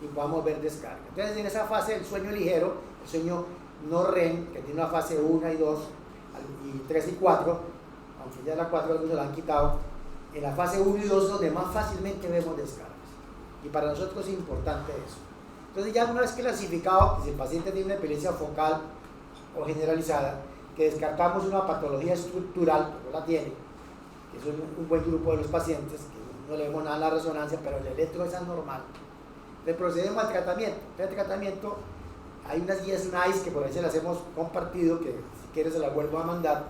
y podamos ver descarga. Entonces, en esa fase del sueño ligero, el sueño no REM, que tiene una fase 1 y 2, y 3 y 4, aunque ya la 4 algunos la han quitado, en la fase 1 y 2 donde más fácilmente vemos descargas. Y para nosotros es importante eso. Entonces, ya una vez clasificado, si el paciente tiene una epilepsia focal o generalizada, que descartamos una patología estructural, porque no la tiene, que es un buen grupo de los pacientes, que no le vemos nada en la resonancia, pero el electro es anormal. Le procedemos al tratamiento. El tratamiento, hay unas guías NICE que por ahí se las hemos compartido, que si quieres se las vuelvo a mandar.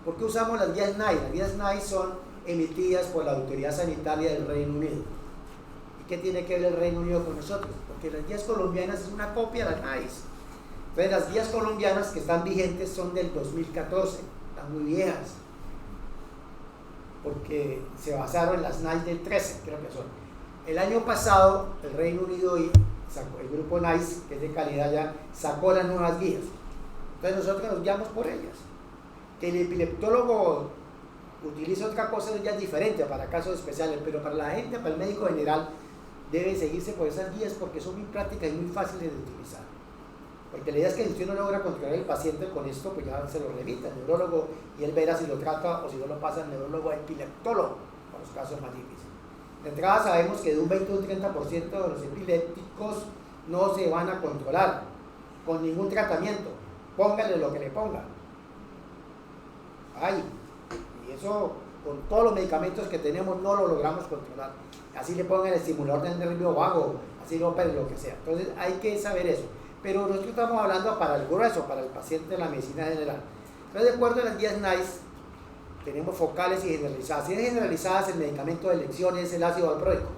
¿Por qué usamos las guías NICE? Las guías NICE son emitidas por la Autoridad Sanitaria del Reino Unido. ¿Y qué tiene que ver el Reino Unido con nosotros? Porque las guías colombianas es una copia de las NICE. Entonces las guías colombianas que están vigentes son del 2014, están muy viejas, porque se basaron en las NICE del 13, creo que son. El año pasado el Reino Unido y el grupo NICE, que es de calidad ya, sacó las nuevas guías. Entonces nosotros nos guiamos por ellas. Que el epileptólogo utiliza otra cosa ya es diferente para casos especiales, pero para la gente, para el médico general, debe seguirse por esas guías porque son muy prácticas y muy fáciles de utilizar. Porque la idea es que si usted no logra controlar el paciente con esto, pues ya se lo remita al neurólogo y él verá si lo trata o si no lo pasa al neurólogo epileptólogo, para los casos más difíciles. De entrada sabemos que de un 20 o un 30% de los epilépticos no se van a controlar con ningún tratamiento, póngale lo que le ponga. Ay, y eso con todos los medicamentos que tenemos no lo logramos controlar. Así le pongan el estimulador del nervio vago, así lo operen, lo que sea. Entonces hay que saber eso. Pero nosotros estamos hablando para el grueso, para el paciente de la medicina general. Entonces, de acuerdo a las guías NICE, tenemos focales y generalizadas. Si es generalizadas, el medicamento de elección es el ácido valproico.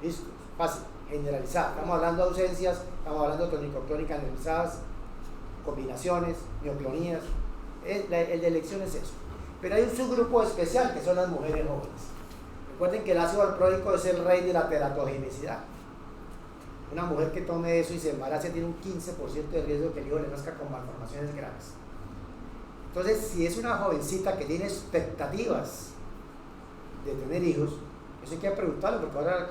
Listo, fácil, generalizada. Estamos hablando de ausencias, estamos hablando de tonicoclónicas generalizadas, combinaciones, mioclonías. El de elección es eso. Pero hay un subgrupo especial que son las mujeres jóvenes. Recuerden que el ácido valproico es el rey de la teratogenicidad. Una mujer que tome eso y se embarace tiene un 15% de riesgo de que el hijo le nazca con malformaciones graves. Entonces, si es una jovencita que tiene expectativas de tener hijos, eso hay que preguntarlo, porque ahora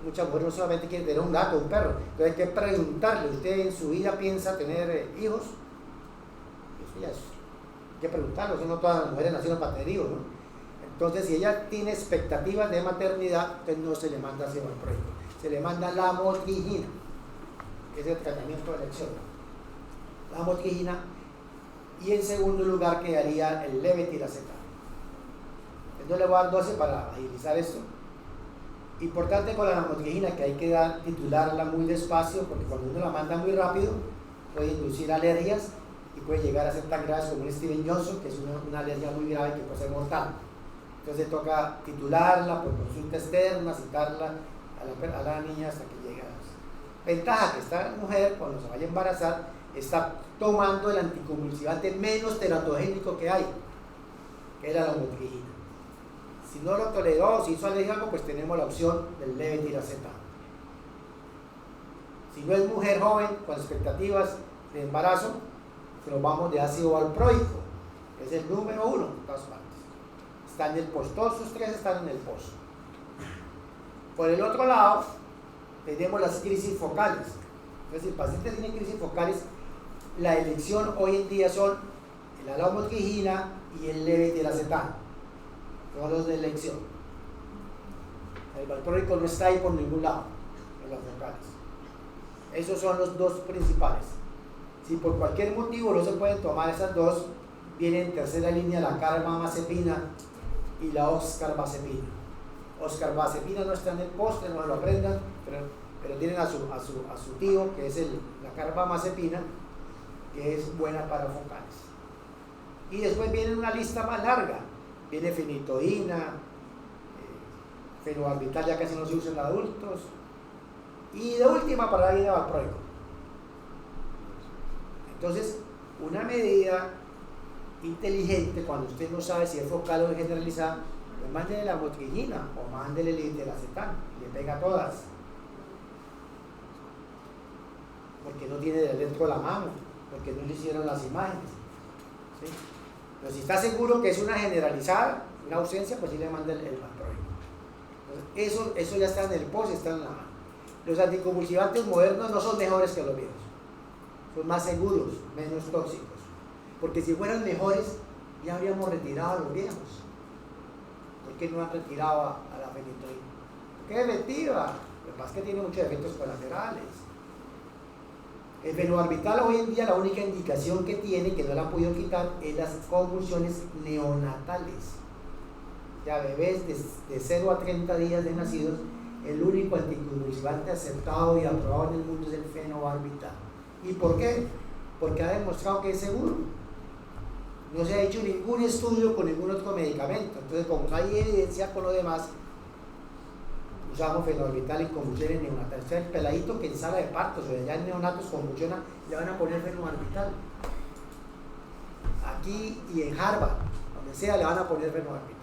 muchas mujeres no solamente quieren tener un gato o un perro, entonces hay que preguntarle, ¿usted en su vida piensa tener hijos? Eso ya es, hay que preguntarlo, eso no todas las mujeres nacieron para tener hijos, ¿no? Entonces, si ella tiene expectativas de maternidad, entonces no se le manda ciboalproico, se le manda la motrigina, que es el tratamiento de elección. La motrigina, y en segundo lugar quedaría el levetiracetam. Entonces le voy a dar 12 para agilizar esto. Importante con la lamotrigina que hay que titularla muy despacio, porque cuando uno la manda muy rápido puede inducir alergias y puede llegar a ser tan graves como un Steven Johnson, que es una alergia muy grave que puede ser mortal. Entonces toca titularla por consulta externa, citarla a la niña hasta que llegue a las... Ventaja que esta mujer, cuando se vaya a embarazar, está tomando el anticonvulsivante menos teratogénico que hay, que era la lamotrigina. Si no lo toleró, si hizo alérgico, pues tenemos la opción del levetiracetam. Si no es mujer joven con expectativas de embarazo, nos vamos de ácido valproico, que es el número 1 en todas partes. Está en el post, todos sus tres están en el post. Por el otro lado, tenemos las crisis focales. Entonces, si el paciente tiene crisis focales, la elección hoy en día son la lamotrigina y el levetiracetam. Son los de elección. El valproico no está ahí por ningún lado en las focales. Esos son los dos principales. Si por cualquier motivo no se pueden tomar esas dos, viene en tercera línea la carbamazepina y la oscarbazepina. Oscarbazepina no está en el póster, no lo aprendan, pero tienen a su tío, que es la carbamazepina, que es buena para focales. Y después viene una lista más larga. Viene fenitoína, fenobarbital ya casi no se usa en adultos, y de última para viene valproico. Entonces, una medida inteligente cuando usted no sabe si es focal o es generalizada, pues mándele la motrigina o mándele el levetiracetam, le pega a todas, porque no tiene de dentro la mano, porque no le hicieron las imágenes, ¿sí? Pero si está seguro que es una generalizada, una ausencia, pues sí le manda el valproico. Eso ya está en el post, está en la mano. Los anticonvulsivantes modernos no son mejores que los viejos, son más seguros, menos tóxicos, porque si fueran mejores ya habríamos retirado a los viejos. ¿Por qué no han retirado a la fenitoína? Porque es efectiva, lo que pasa es que tiene muchos efectos colaterales. El fenobarbital hoy en día la única indicación que tiene, que no la han podido quitar, es las convulsiones neonatales. Ya bebés de 0 a 30 días de nacidos, el único anticonvulsivante aceptado y aprobado en el mundo es el fenobarbital. ¿Y por qué? Porque ha demostrado que es seguro. No se ha hecho ningún estudio con ningún otro medicamento. Entonces, como no hay evidencia con lo demás, usamos fenobarbital en convulsiones neonatales. O sea, el peladito que en sala de partos o ya en neonatos convulsiona, le van a poner fenobarbital. Aquí y en Harvard, donde sea, le van a poner fenobarbital.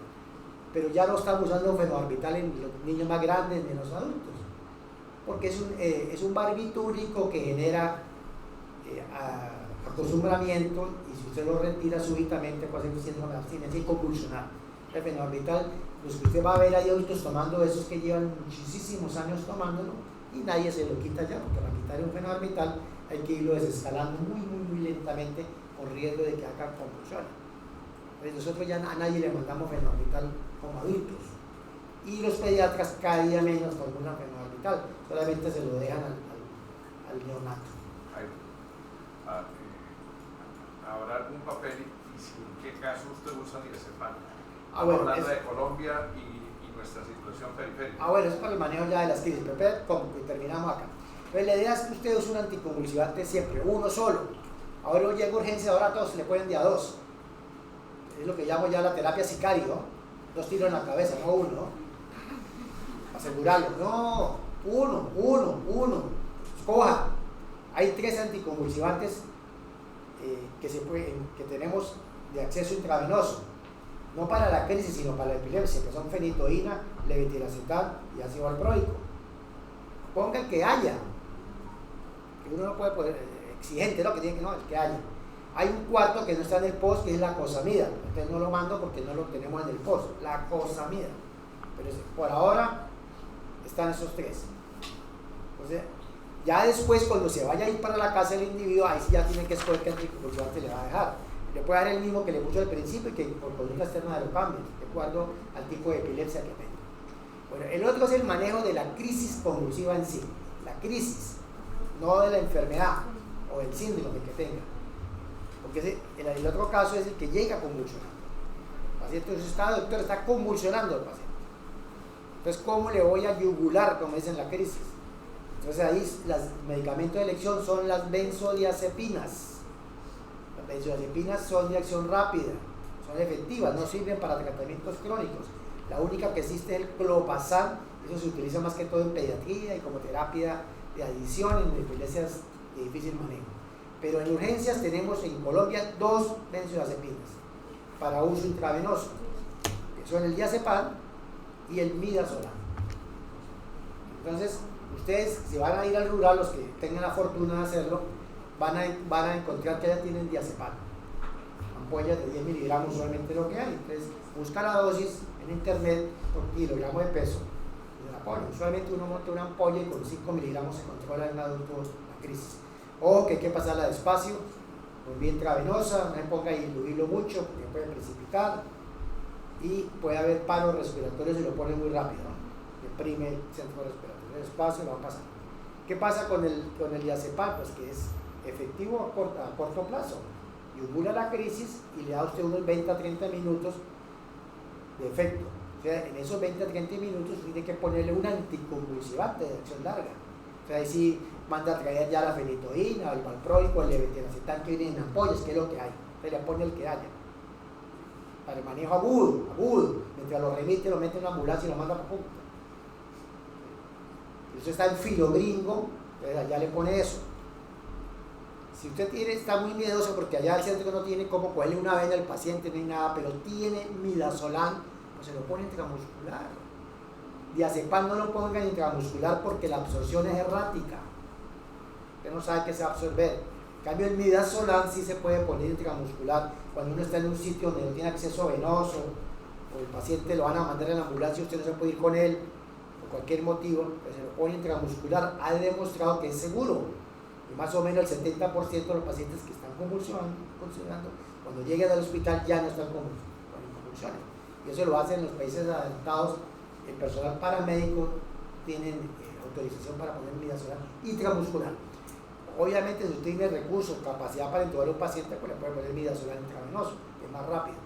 Pero ya no estamos usando fenobarbital en los niños más grandes ni en los adultos, porque es un barbitúrico que genera acostumbramiento, y si usted lo retira súbitamente puede ser síndrome de abstinencia y convulsionar. El fenobarbital, los que usted va a ver hay adultos tomando esos que llevan muchísimos años tomándolo y nadie se lo quita ya, porque para quitar un fenobarbital hay que irlo desescalando muy lentamente con riesgo de que haga convulsiones. Entonces nosotros ya a nadie le mandamos fenobarbital como adultos, y los pediatras cada día menos toman fenobarbital, solamente se lo dejan al neonato. ¿Habrá algún papel y si en qué caso usted usa diazepam? Bueno, hablando de Colombia y nuestra situación periférica. Bueno, eso es para el manejo ya de las crisis, pero como que terminamos acá. Entonces la idea es que usted use un anticonvulsivante siempre, uno solo. Ahora llega urgencia, ahora a todos se le pueden de a dos. Es lo que llamo ya la terapia sicario, ¿no? 2 tiros en la cabeza, no uno, ¿no? Asegurarlo, no, uno. Escoja. Hay 3 anticonvulsivantes que tenemos de acceso intravenoso, no para la crisis, sino para la epilepsia, que son fenitoína, levetiracetam y ácido valproico. Ponga el que haya, que uno no puede poner exigente, ¿no? Que tiene que no, el que haya. Hay un cuarto que no está en el post, que es la cosamida. Entonces no lo mando porque no lo tenemos en el post, la cosamida. Pero por ahora están esos tres. Entonces, ya después, cuando se vaya a ir para la casa del individuo, ahí sí ya tiene que escoger qué anticonvulsivante le va a dejar. Le puede dar el mismo que le puso al principio y que por conducta externa lo cambie, de acuerdo al tipo de epilepsia que tenga. Bueno, el otro es el manejo de la crisis convulsiva en sí. La crisis, no de la enfermedad o el síndrome que tenga. Porque el otro caso es el que llega convulsionando. El paciente está, doctor, está convulsionando el paciente. Entonces, ¿cómo le voy a yugular, como dicen, la crisis? Entonces ahí los medicamentos de elección son las benzodiazepinas. Las benzodiazepinas son de acción rápida, son efectivas, no sirven para tratamientos crónicos. La única que existe es el clopazán, eso se utiliza más que todo en pediatría y como terapia de adición en epilepsias de difícil manejo. Pero en urgencias tenemos en Colombia 2 benzodiazepinas para uso intravenoso, que son el diazepam y el midazolam. Entonces, ustedes, si van a ir al rural, los que tengan la fortuna de hacerlo, van a encontrar que ya tienen diazepam. Ampollas de 10 miligramos solamente lo que hay. Entonces, busca la dosis en internet por kilogramo de peso y la ponen. Usualmente uno monta una ampolla y con 5 miligramos se controla en adulto la crisis. O que hay que pasarla despacio, con vía intravenosa, no se ponga a diluirlo mucho porque puede precipitar y puede haber paros respiratorios si lo pone muy rápido, ¿no? Deprime el centro respiratorio, despacio lo va a pasar. ¿Qué pasa con el diazepam? Pues que es efectivo a corto plazo, yugula la crisis y le da a usted unos 20 a 30 minutos de efecto. O sea, en esos 20 a 30 minutos tiene que ponerle un anticonvulsivante de acción larga. O sea, ahí sí manda a traer ya la fenitoína, el valproico, el levetiracetam que viene en ampollas, que es lo que hay. Usted le pone el que haya. Para el manejo agudo. Mientras lo remite, lo mete en una ambulancia y lo manda para punta. Eso está en Filogringo, entonces allá le pone eso. Si usted está muy miedoso porque allá el centro no tiene cómo cogerle una vena al paciente ni nada, pero tiene midazolam, pues se lo pone intramuscular. Diazepam no lo pongan intramuscular porque la absorción es errática. Usted no sabe qué se va a absorber. En cambio, el midazolam sí se puede poner intramuscular. Cuando uno está en un sitio donde no tiene acceso venoso, o el paciente lo van a mandar en la ambulancia, usted no se puede ir con él, por cualquier motivo, pues se lo pone intramuscular. Ha demostrado que es seguro. Y más o menos el 70% de los pacientes que están convulsionando, cuando lleguen al hospital ya no están con convulsiones. Y eso lo hacen en los países adelantados. El personal paramédico tienen autorización para poner midazolam intramuscular. Obviamente, si usted tiene recursos, capacidad para intubar a un paciente, pues le puede poner midazolam intravenoso, que es más rápido.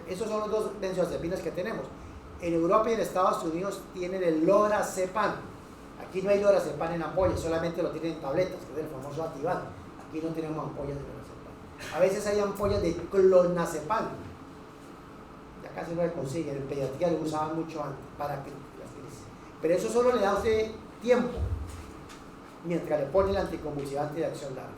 Esos son los 2 benzodiazepinas que tenemos. En Europa y en Estados Unidos tienen el lorazepam. Aquí no hay lorazepam en ampollas, solamente lo tienen en tabletas, que es el famoso Ativan. Aquí no tenemos ampollas de lorazepam. A veces hay ampollas de clonazepam. Ya casi no se consiguen, en pediatría lo usaban mucho antes para que las crisis. Pero eso solo le da a usted tiempo, mientras le pone el anticonvulsivante de acción larga.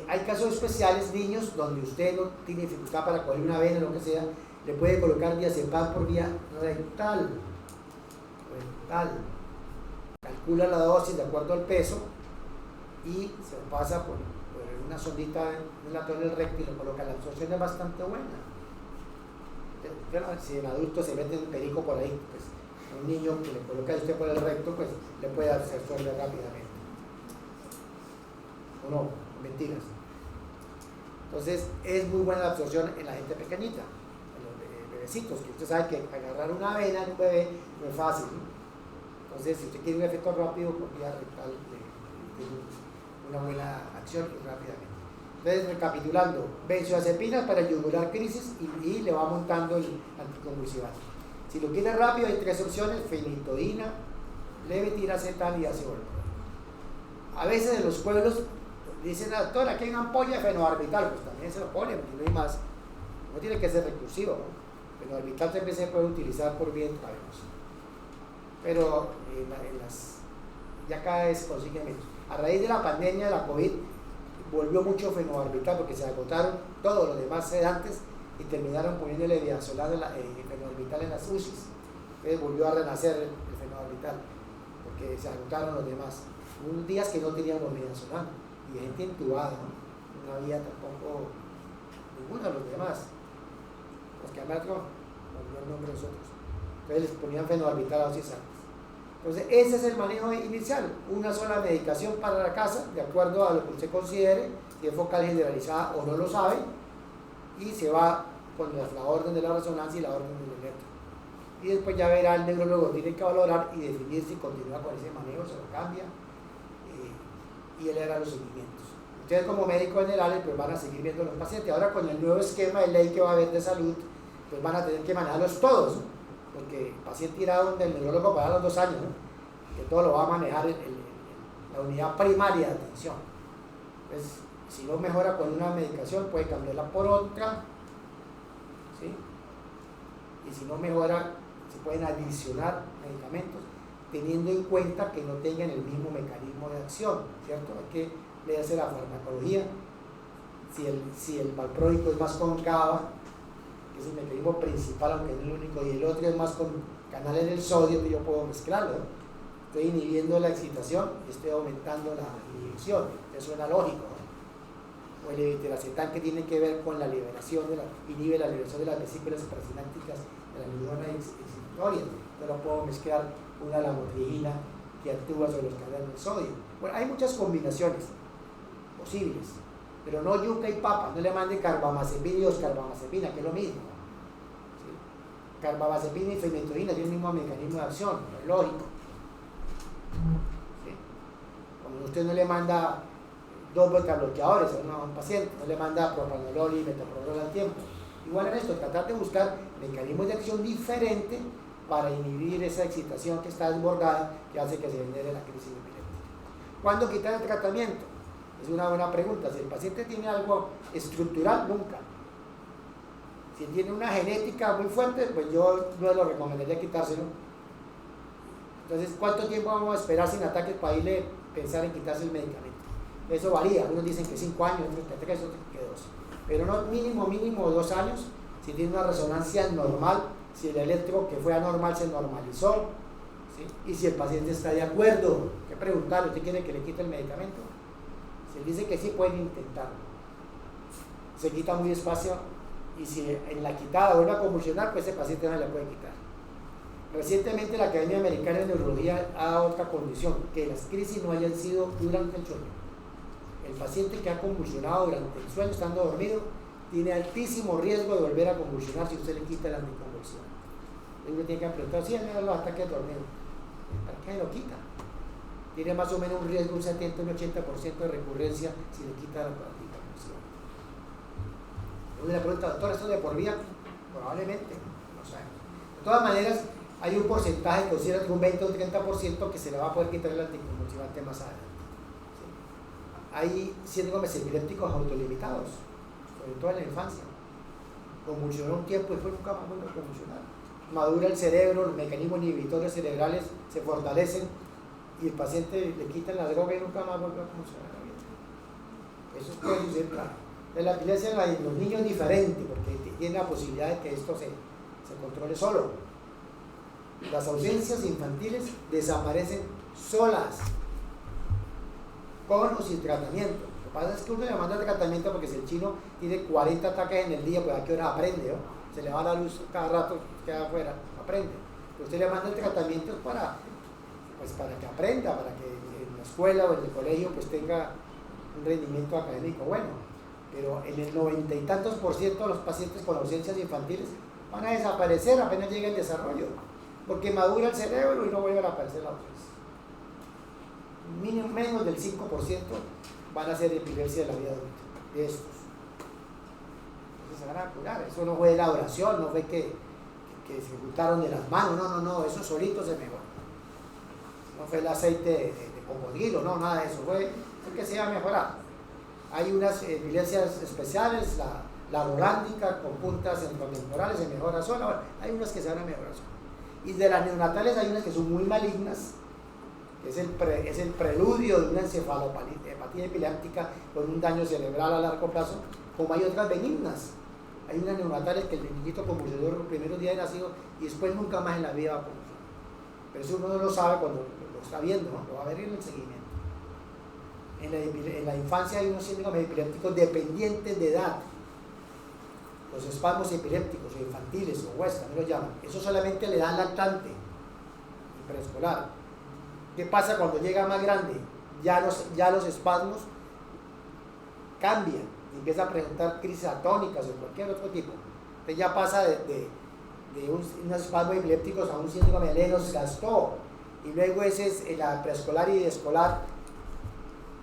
Hay casos especiales, niños, donde usted no tiene dificultad para coger una vena o lo que sea, le puede colocar diazepam por vía rectal. Calcula la dosis de acuerdo al peso y se lo pasa por una sondita en el lateral del recto y lo coloca. La absorción es bastante buena. Si el adulto se mete en perico por ahí, pues un niño que le coloca usted por el recto, pues le puede absorber rápidamente. ¿O no? Mentiras. Entonces es muy buena la absorción en la gente pequeñita, en los bebecitos, que usted sabe que agarrar una vena en un bebé no es fácil, ¿no? Entonces, si usted quiere un efecto rápido, por vía rectal tiene una buena acción y rápidamente. Entonces, recapitulando, benzodiazepinas para yugular crisis y le va montando el anticonvulsivante. Si lo quiere rápido, hay 3 opciones: fenitoína, levetiracetam y ácido valproico. A veces en los pueblos dicen, doctor, aquí hay una ampolla de fenobarbital, pues también se lo ponen, porque no hay más. No tiene que ser recursivo, ¿no? Fenobarbital también se puede utilizar por vía intravenosa. Pero ya cada vez consigue menos. A raíz de la pandemia de la COVID, volvió mucho fenobarbital porque se agotaron todos los demás sedantes y terminaron poniéndole diazolam fenobarbital en las UCIs. Entonces volvió a renacer el fenobarbital porque se agotaron los demás. Hubo días que no teníamos midazolam y gente intubada, ¿no? No había tampoco ninguno de los demás. Los que volvió el nombre de nosotros. Entonces les ponían fenobarbital a dosis altas. Entonces ese es el manejo inicial, una sola medicación para la casa, de acuerdo a lo que usted considere, si es focal generalizada o no lo sabe, y se va con la orden de la resonancia y la orden del electro. Y después ya verá el neurólogo, tiene que valorar y definir si continúa con ese manejo, se lo cambia, y él hará los seguimientos. Ustedes como médicos generales pues van a seguir viendo los pacientes. Ahora con el nuevo esquema de ley que va a haber de salud, pues van a tener que manejarlos todos, ¿no? Porque el paciente irá donde el neurólogo para los 2 años, ¿no? Que todo lo va a manejar la unidad primaria de atención. Entonces, si no mejora con una medicación, puede cambiarla por otra, ¿sí? Y si no mejora, se pueden adicionar medicamentos, teniendo en cuenta que no tengan el mismo mecanismo de acción, ¿cierto? Hay que leerse la farmacología. Si el valproico es más con GABA, que es el mecanismo principal, aunque no es el único, y el otro es más con canales del sodio, que yo puedo mezclarlo, ¿no? Estoy inhibiendo la excitación y estoy aumentando la inhibición. Eso suena lógico, ¿no? O el levetiracetam, que tiene que ver con la liberación inhibe la liberación de las vesículas presinápticas de la neurona excitatoria. Yo lo puedo mezclar una lamotrigina que actúa sobre los canales del sodio. Bueno, hay muchas combinaciones posibles, pero no yuca y papa, no le mande carbamazepina y oscarbamazepina, que es lo mismo, ¿sí? Carbamazepina y fenmetrina tienen el mismo mecanismo de acción, es lógico, ¿sí? Cuando usted no le manda 2 beta-bloqueadores a un paciente, no le manda propranolol y metoprolol al tiempo. Igual en esto, tratar de buscar mecanismos de acción diferentes para inhibir esa excitación que está desbordada, que hace que se genere la crisis epiléptica. ¿Cuándo quitar el tratamiento? Es una buena pregunta. Si el paciente tiene algo estructural, nunca. Si tiene una genética muy fuerte, pues yo no lo recomendaría quitárselo. Entonces, ¿cuánto tiempo vamos a esperar sin ataques para irle pensar en quitarse el medicamento? Eso varía. Unos dicen que 5 años, otros que 3, otros que 2. Pero no, mínimo 2 años, si tiene una resonancia normal, si el electro que fue anormal se normalizó, ¿sí? Y si el paciente está de acuerdo, hay que preguntarle, ¿usted quiere que le quite el medicamento? Si él dice que sí, pueden intentarlo. Se quita muy despacio, y si en la quitada vuelve a convulsionar, pues ese paciente no le puede quitar. Recientemente la Academia Americana de Neurología ha dado otra condición, que las crisis no hayan sido durante el sueño. El paciente que ha convulsionado durante el sueño, estando dormido, tiene altísimo riesgo de volver a convulsionar si usted le quita el anticonvulsivo. Uno tiene que preguntar, sí, me da los ataques dormidos. ¿Para qué lo quita? Tiene más o menos un riesgo, un 70, un 80% de recurrencia si le quita la anticonvulsiva. Uno le pregunta, doctor, ¿esto es de por vida? Probablemente, no sabemos. De todas maneras, hay un porcentaje que considera que un 20 o un 30% que se le va a poder quitar el anticonvulsivante más adelante. ¿Sí? Hay síndromes epilépticos autolimitados, sobre todo en la infancia. Convulsionó un tiempo y después nunca más vuelve a convulsionar. Madura el cerebro, los mecanismos inhibitores cerebrales se fortalecen y el paciente le quitan la droga y nunca más vuelve a convulsionar. Eso puede suceder, claro. La epilepsia en los niños es diferente porque tiene la posibilidad de que esto se controle solo. Las ausencias infantiles desaparecen solas, con o sin tratamiento. Lo que pasa es que uno le manda tratamiento porque si el chino tiene 40 ataques en el día, pues a qué hora aprende, ¿no? Se le va la luz cada rato, queda afuera, aprende. Pero usted le manda el tratamiento para que aprenda, para que en la escuela o en el colegio pues tenga un rendimiento académico bueno. Pero en el 90 y tantos % de los pacientes con ausencias infantiles van a desaparecer apenas llegue el desarrollo, porque madura el cerebro y no vuelven a aparecer la ausencia. Menos del 5% van a ser epilepsia de la vida adulta, de estos. Entonces se van a curar. Eso no fue de la oración, no fue que se juntaron de las manos, no, eso solito se mejoró. No fue el aceite de cocodrilo, no, nada de eso, fue que se iba a mejorar. Hay unas epilepsias especiales, la rolándica con puntas centrotemporales se mejora sola, hay unas que se van a mejorar sola. Y de las neonatales hay unas que son muy malignas, es el preludio de una encefalopatía epiléptica con un daño cerebral a largo plazo, como hay otras benignas. Hay unas neonatales que el niñito convulsionó los primeros días de nacido y después nunca más en la vida va a convulsionar. Pero eso uno no lo sabe cuando lo está viendo, ¿no? Lo va a ver en el seguimiento. En la infancia hay unos síndromes epilépticos dependientes de edad. los espasmos epilépticos o infantiles o West, también lo llaman, eso solamente le da al lactante y preescolar. ¿Qué pasa cuando llega más grande? Ya los espasmos cambian y empieza a presentar crisis atónicas o cualquier otro tipo. Entonces ya pasa de unos espasmos epilépticos a un síndrome de Lennox-Gastaut, y luego ese es la preescolar y escolar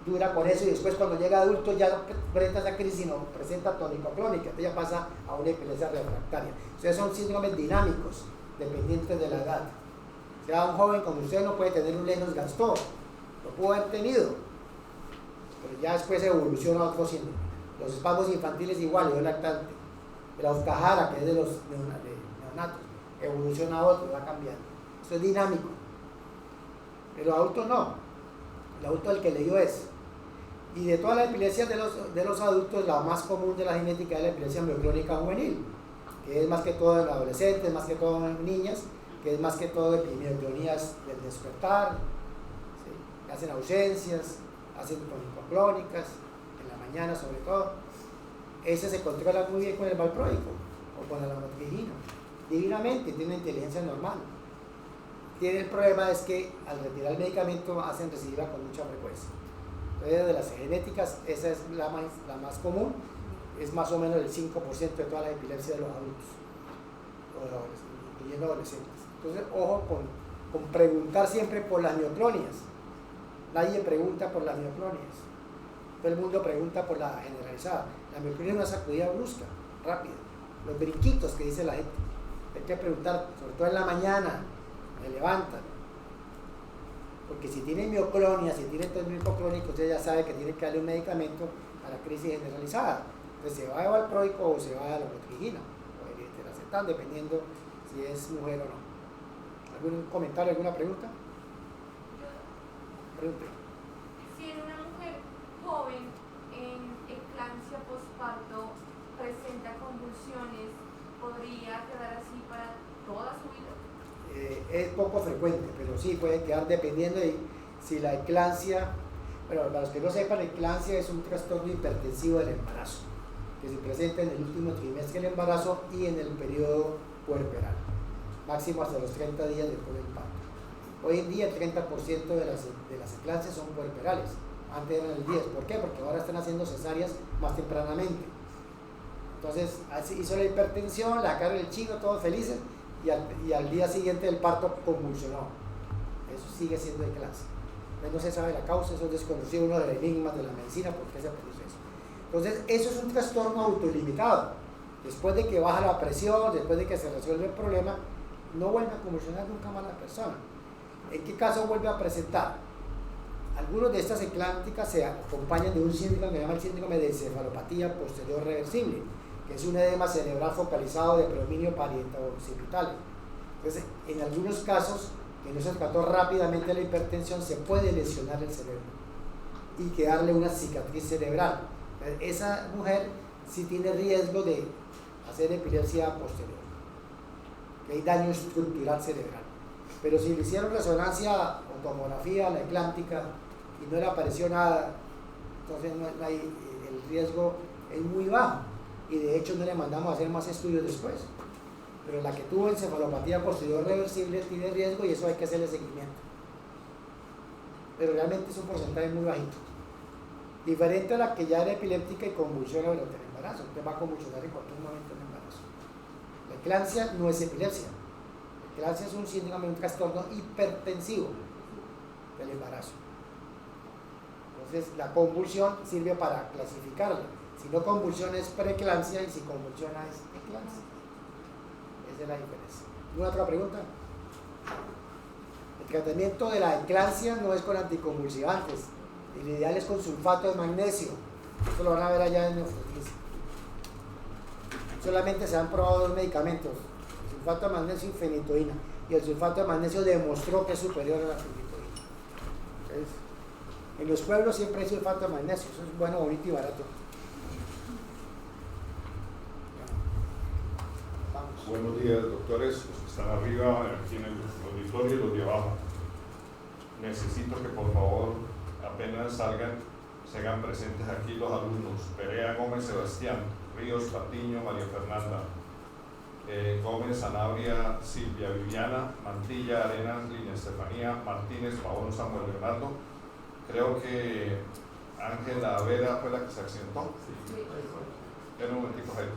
dura con eso, y después cuando llega adulto ya no presenta esa crisis, sino presenta tónico-clónica, entonces ya pasa a una epilepsia refractaria. O sea, son síndromes dinámicos dependientes de la edad. O sea, un joven como usted no puede tener un Lennox-Gastaut, lo pudo haber tenido, pero ya después evoluciona a otro síndrome. Los espasmos infantiles igual, el lactante. La Okahara, que es de los neonatos, evoluciona a otro, va cambiando. Eso es dinámico. Pero adultos no. El adulto el que le dio es. Y de todas las epilepsias de los adultos, la más común de la genética es la epilepsia mioclónica juvenil, que es más que todo en adolescentes, más que todo en niñas, que es más que todo mioclonías del despertar, ¿sí? Que hacen ausencias, hacen tonicoclónicas, en la mañana sobre todo. Ese se controla muy bien con el valproico o con la lamotrigina, divinamente, tiene una inteligencia normal. Tiene el problema es que al retirar el medicamento hacen recidiva con mucha frecuencia. Entonces, de las genéticas, esa es la más común, es más o menos el 5% de todas las epilepsias de los adultos, incluyendo adolescentes. Entonces, ojo con preguntar siempre por las mioclonias. Nadie pregunta por las mioclonias. Todo el mundo pregunta por la generalizada. La mioclonia es una sacudida brusca, rápida. Los brinquitos que dice la gente. Hay que preguntar, sobre todo en la mañana, me levantan. Porque si tiene mioclonia, si tiene término hipoclónico, usted ya sabe que tiene que darle un medicamento a la crisis generalizada. Entonces se va de valproico o se va de la lamotrigina o de levetiracetam, dependiendo si es mujer o no. ¿Algún comentario, alguna pregunta? Pregunte. Si en una mujer joven en eclampsia postparto presenta convulsiones, ¿podría quedar así para toda su vida? Es poco frecuente, pero sí puede quedar dependiendo de si la eclampsia, bueno, para los que no sepan, la eclampsia es un trastorno hipertensivo del embarazo, que se presenta en el último trimestre del embarazo y en el periodo puerperal, máximo hasta los 30 días después del parto. Hoy en día el 30% de las eclampsias son puerperales, antes eran el 10%. ¿Por qué? Porque ahora están haciendo cesáreas más tempranamente. Entonces hizo la hipertensión, la cara del chino, todos felices, y al día siguiente del parto convulsionó. Eso sigue siendo eclampsia. No se sabe la causa, eso es desconocido, uno de los enigmas de la medicina, por qué se produce eso. Entonces, eso es un trastorno autolimitado. Después de que baja la presión, después de que se resuelve el problema, no vuelve a convulsionar nunca más la persona. ¿En qué caso vuelve a presentar? Algunos de estas eclámpticas se acompañan de un síndrome que se llama el síndrome de encefalopatía posterior reversible, que es un edema cerebral focalizado de predominio parieto-occipital. Entonces, en algunos casos, que no se trató rápidamente la hipertensión, se puede lesionar el cerebro y quedarle una cicatriz cerebral. Esa mujer sí tiene riesgo de hacer epilepsia posterior, que hay daño estructural cerebral. Pero si le hicieron resonancia o tomografía a la eclámptica y no le apareció nada, entonces no hay, el riesgo es muy bajo, y de hecho no le mandamos a hacer más estudios después. Pero la que tuvo encefalopatía posterior reversible tiene riesgo y eso hay que hacerle seguimiento. Pero realmente es un porcentaje muy bajito. Diferente a la que ya era epiléptica y convulsiona durante el embarazo. Usted va a convulsionar en cualquier momento del embarazo. La eclampsia no es epilepsia. La eclampsia es un síndrome, un trastorno hipertensivo del embarazo. Entonces la convulsión sirve para clasificarla. Si no convulsiona es preeclampsia y si convulsiona es eclampsia. Esa es la diferencia. ¿Alguna otra pregunta? El tratamiento de la eclampsia no es con anticonvulsivantes. El ideal es con sulfato de magnesio. Esto lo van a ver allá en neofrotisa. Solamente se han probado dos medicamentos, el sulfato de magnesio y fenitoína. Y el sulfato de magnesio demostró que es superior a la fenitoína. Entonces, en los pueblos siempre hay sulfato de magnesio. Eso es bueno, bonito y barato. Vamos. Buenos días, doctores. Los que están arriba, aquí en el auditorio, y los de abajo. Necesito que por favor, apenas salgan, se hagan presentes aquí los alumnos: Perea Gómez Sebastián, Ríos Patiño María Fernanda, Gómez Sanabria Silvia Viviana, Mantilla Arenas Lina Estefanía, Martínez Pavón Samuel Bernardo. Creo que Ángela Vera fue la que se accidentó. Espera un momentico, Jairo.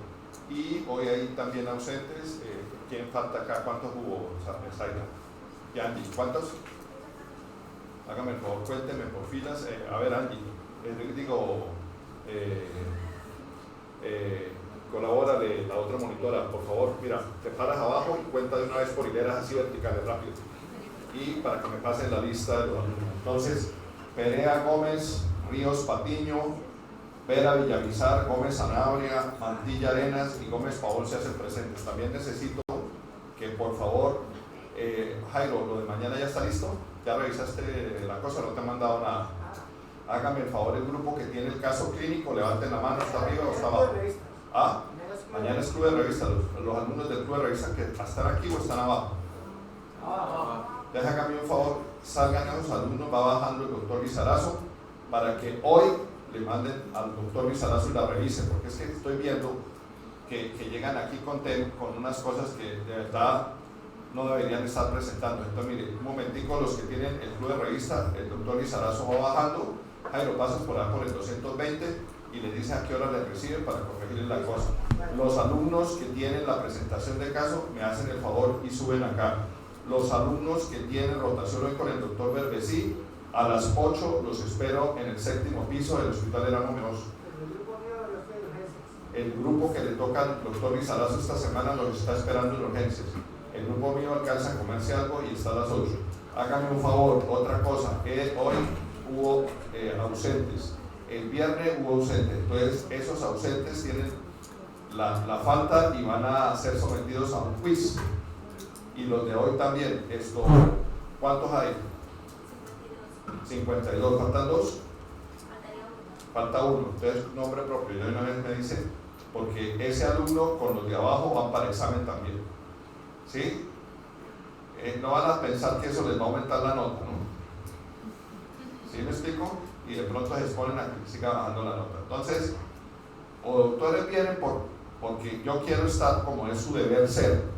Y hoy hay también ausentes. ¿Quién falta acá? ¿Cuántos hubo, Zaira? Yandy, ¿cuántos? Hágame el favor, cuénteme por filas. A ver, Angie, colabórale la otra monitora, por favor. Mira, te paras abajo y cuenta de una vez por hileras así verticales, rápido. Y para que me pasen la lista de los alumnos. Entonces, Perea Gómez, Ríos Patiño, Vera Villamizar, Gómez Sanabria, Mantilla Arenas y Gómez Pavón se hacen presentes. También necesito que por favor, Jairo, lo de mañana ya está listo. ¿Ya revisaste la cosa? No te han mandado nada. Hágame el favor, el grupo que tiene el caso clínico, levanten la mano, ¿está arriba o está abajo? Ah, mañana es club de revista. Los alumnos del club de revista que están aquí o están abajo. Déjame un favor, salgan a los alumnos, va bajando el doctor Lizarazo para que hoy le manden al doctor Lizarazo y la revise, porque es que estoy viendo que llegan aquí con unas cosas que de verdad no deberían estar presentando. Entonces, mire, un momentico, los que tienen el club de revista, el doctor Lizarazo va bajando, Jairo, pasas por ahí por el 220 y le dice a qué hora le reciben para corregirle la cosa. Los alumnos que tienen la presentación de caso me hacen el favor y suben acá. Los alumnos que tienen rotación hoy con el doctor Berbesí, a las 8 los espero en el 7º piso del Hospital Erasmo Menoso. El grupo que le toca al doctor Lizarazo esta semana los está esperando en urgencias. El grupo mío alcanza a comerse algo y está a las 8. Háganme un favor, otra cosa, hoy hubo ausentes, el viernes hubo ausentes, entonces esos ausentes tienen la falta y van a ser sometidos a un quiz. Y los de hoy también. ¿Cuántos hay? 52, ¿faltan 2? Falta 1, entonces nombre propio. Yo una vez me dice, porque ese alumno con los de abajo van para examen también. ¿Sí? No van a pensar que eso les va a aumentar la nota, ¿no? ¿Sí me explico? Y de pronto se exponen a que siga bajando la nota. Entonces, o doctores vienen porque yo quiero estar como es su deber ser.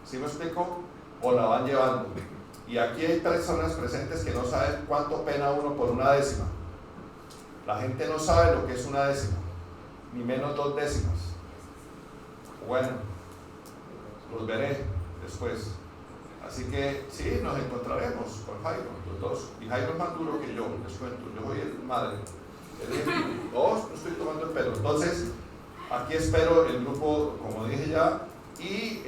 ¿Sí me explico? O la van llevando. Y aquí hay personas presentes que no saben cuánto pena uno por una décima. La gente no sabe lo que es una décima, ni menos 2 décimas. Bueno, los veré después. Así que sí, nos encontraremos con Jairo, los dos. Y Jairo es más duro que yo, les cuento. Yo soy el madre. No estoy tomando el pelo. Entonces, aquí espero el grupo, como dije ya. Y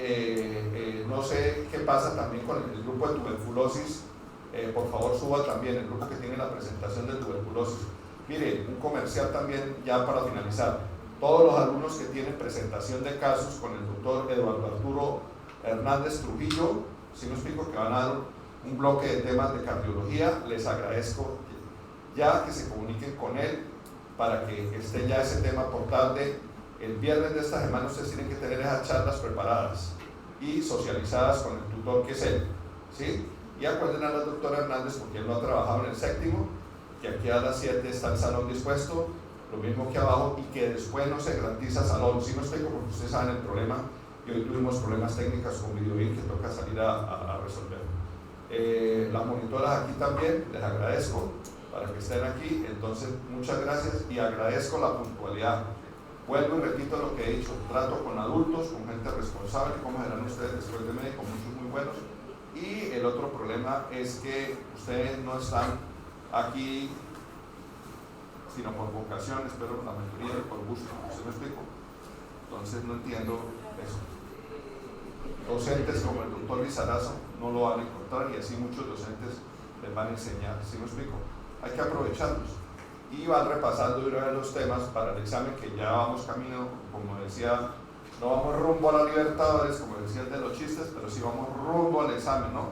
no sé qué pasa también con el grupo de tuberculosis. Por favor, suba también el grupo que tiene la presentación de tuberculosis. Mire, un comercial también ya para finalizar. Todos los alumnos que tienen presentación de casos con el doctor Eduardo Arturo Hernández Trujillo, si me explico, que van a dar un bloque de temas de cardiología, les agradezco ya que se comuniquen con él para que esté ya ese tema por tarde. El viernes de esta semana ustedes tienen que tener esas charlas preparadas y socializadas con el tutor que es él, ¿sí? Y acuerden al doctor Hernández, porque él no ha trabajado en el 7º, que aquí a las 7 está el salón dispuesto, lo mismo que abajo, y que después no se garantiza salón. ¿Sí me explico? Porque ustedes saben el problema, y hoy tuvimos problemas técnicos con Videoin que toca salir a resolver. Las monitoras aquí también, les agradezco para que estén aquí. Entonces, muchas gracias y agradezco la puntualidad. Vuelvo y repito lo que he dicho: trato con adultos, con gente responsable, como serán ustedes después de médico, muchos muy buenos. Y el otro problema es que ustedes no están aquí sino por vocación, espero la mayoría por gusto. ¿Se me explico? Entonces no entiendo eso. Docentes como el doctor Lizarazo no lo van a encontrar, y así muchos docentes les van a enseñar. ¿Sí me explico? Hay que aprovecharlos. Y van repasando y ver los temas para el examen, que ya vamos camino, como decía, no vamos rumbo a la Libertadores, como decía el de los chistes, pero sí vamos rumbo al examen, ¿no?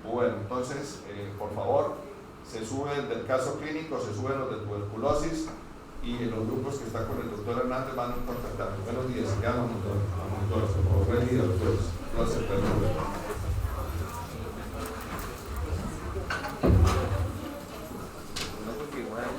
Bueno, entonces, por favor, se sube el del caso clínico, se suben los de tuberculosis, y los grupos que están con el doctor Hernández van a contactar. Buenos días, ya los monitores, por favor. Buen día, doctores. Gracias, perdón. No, porque igual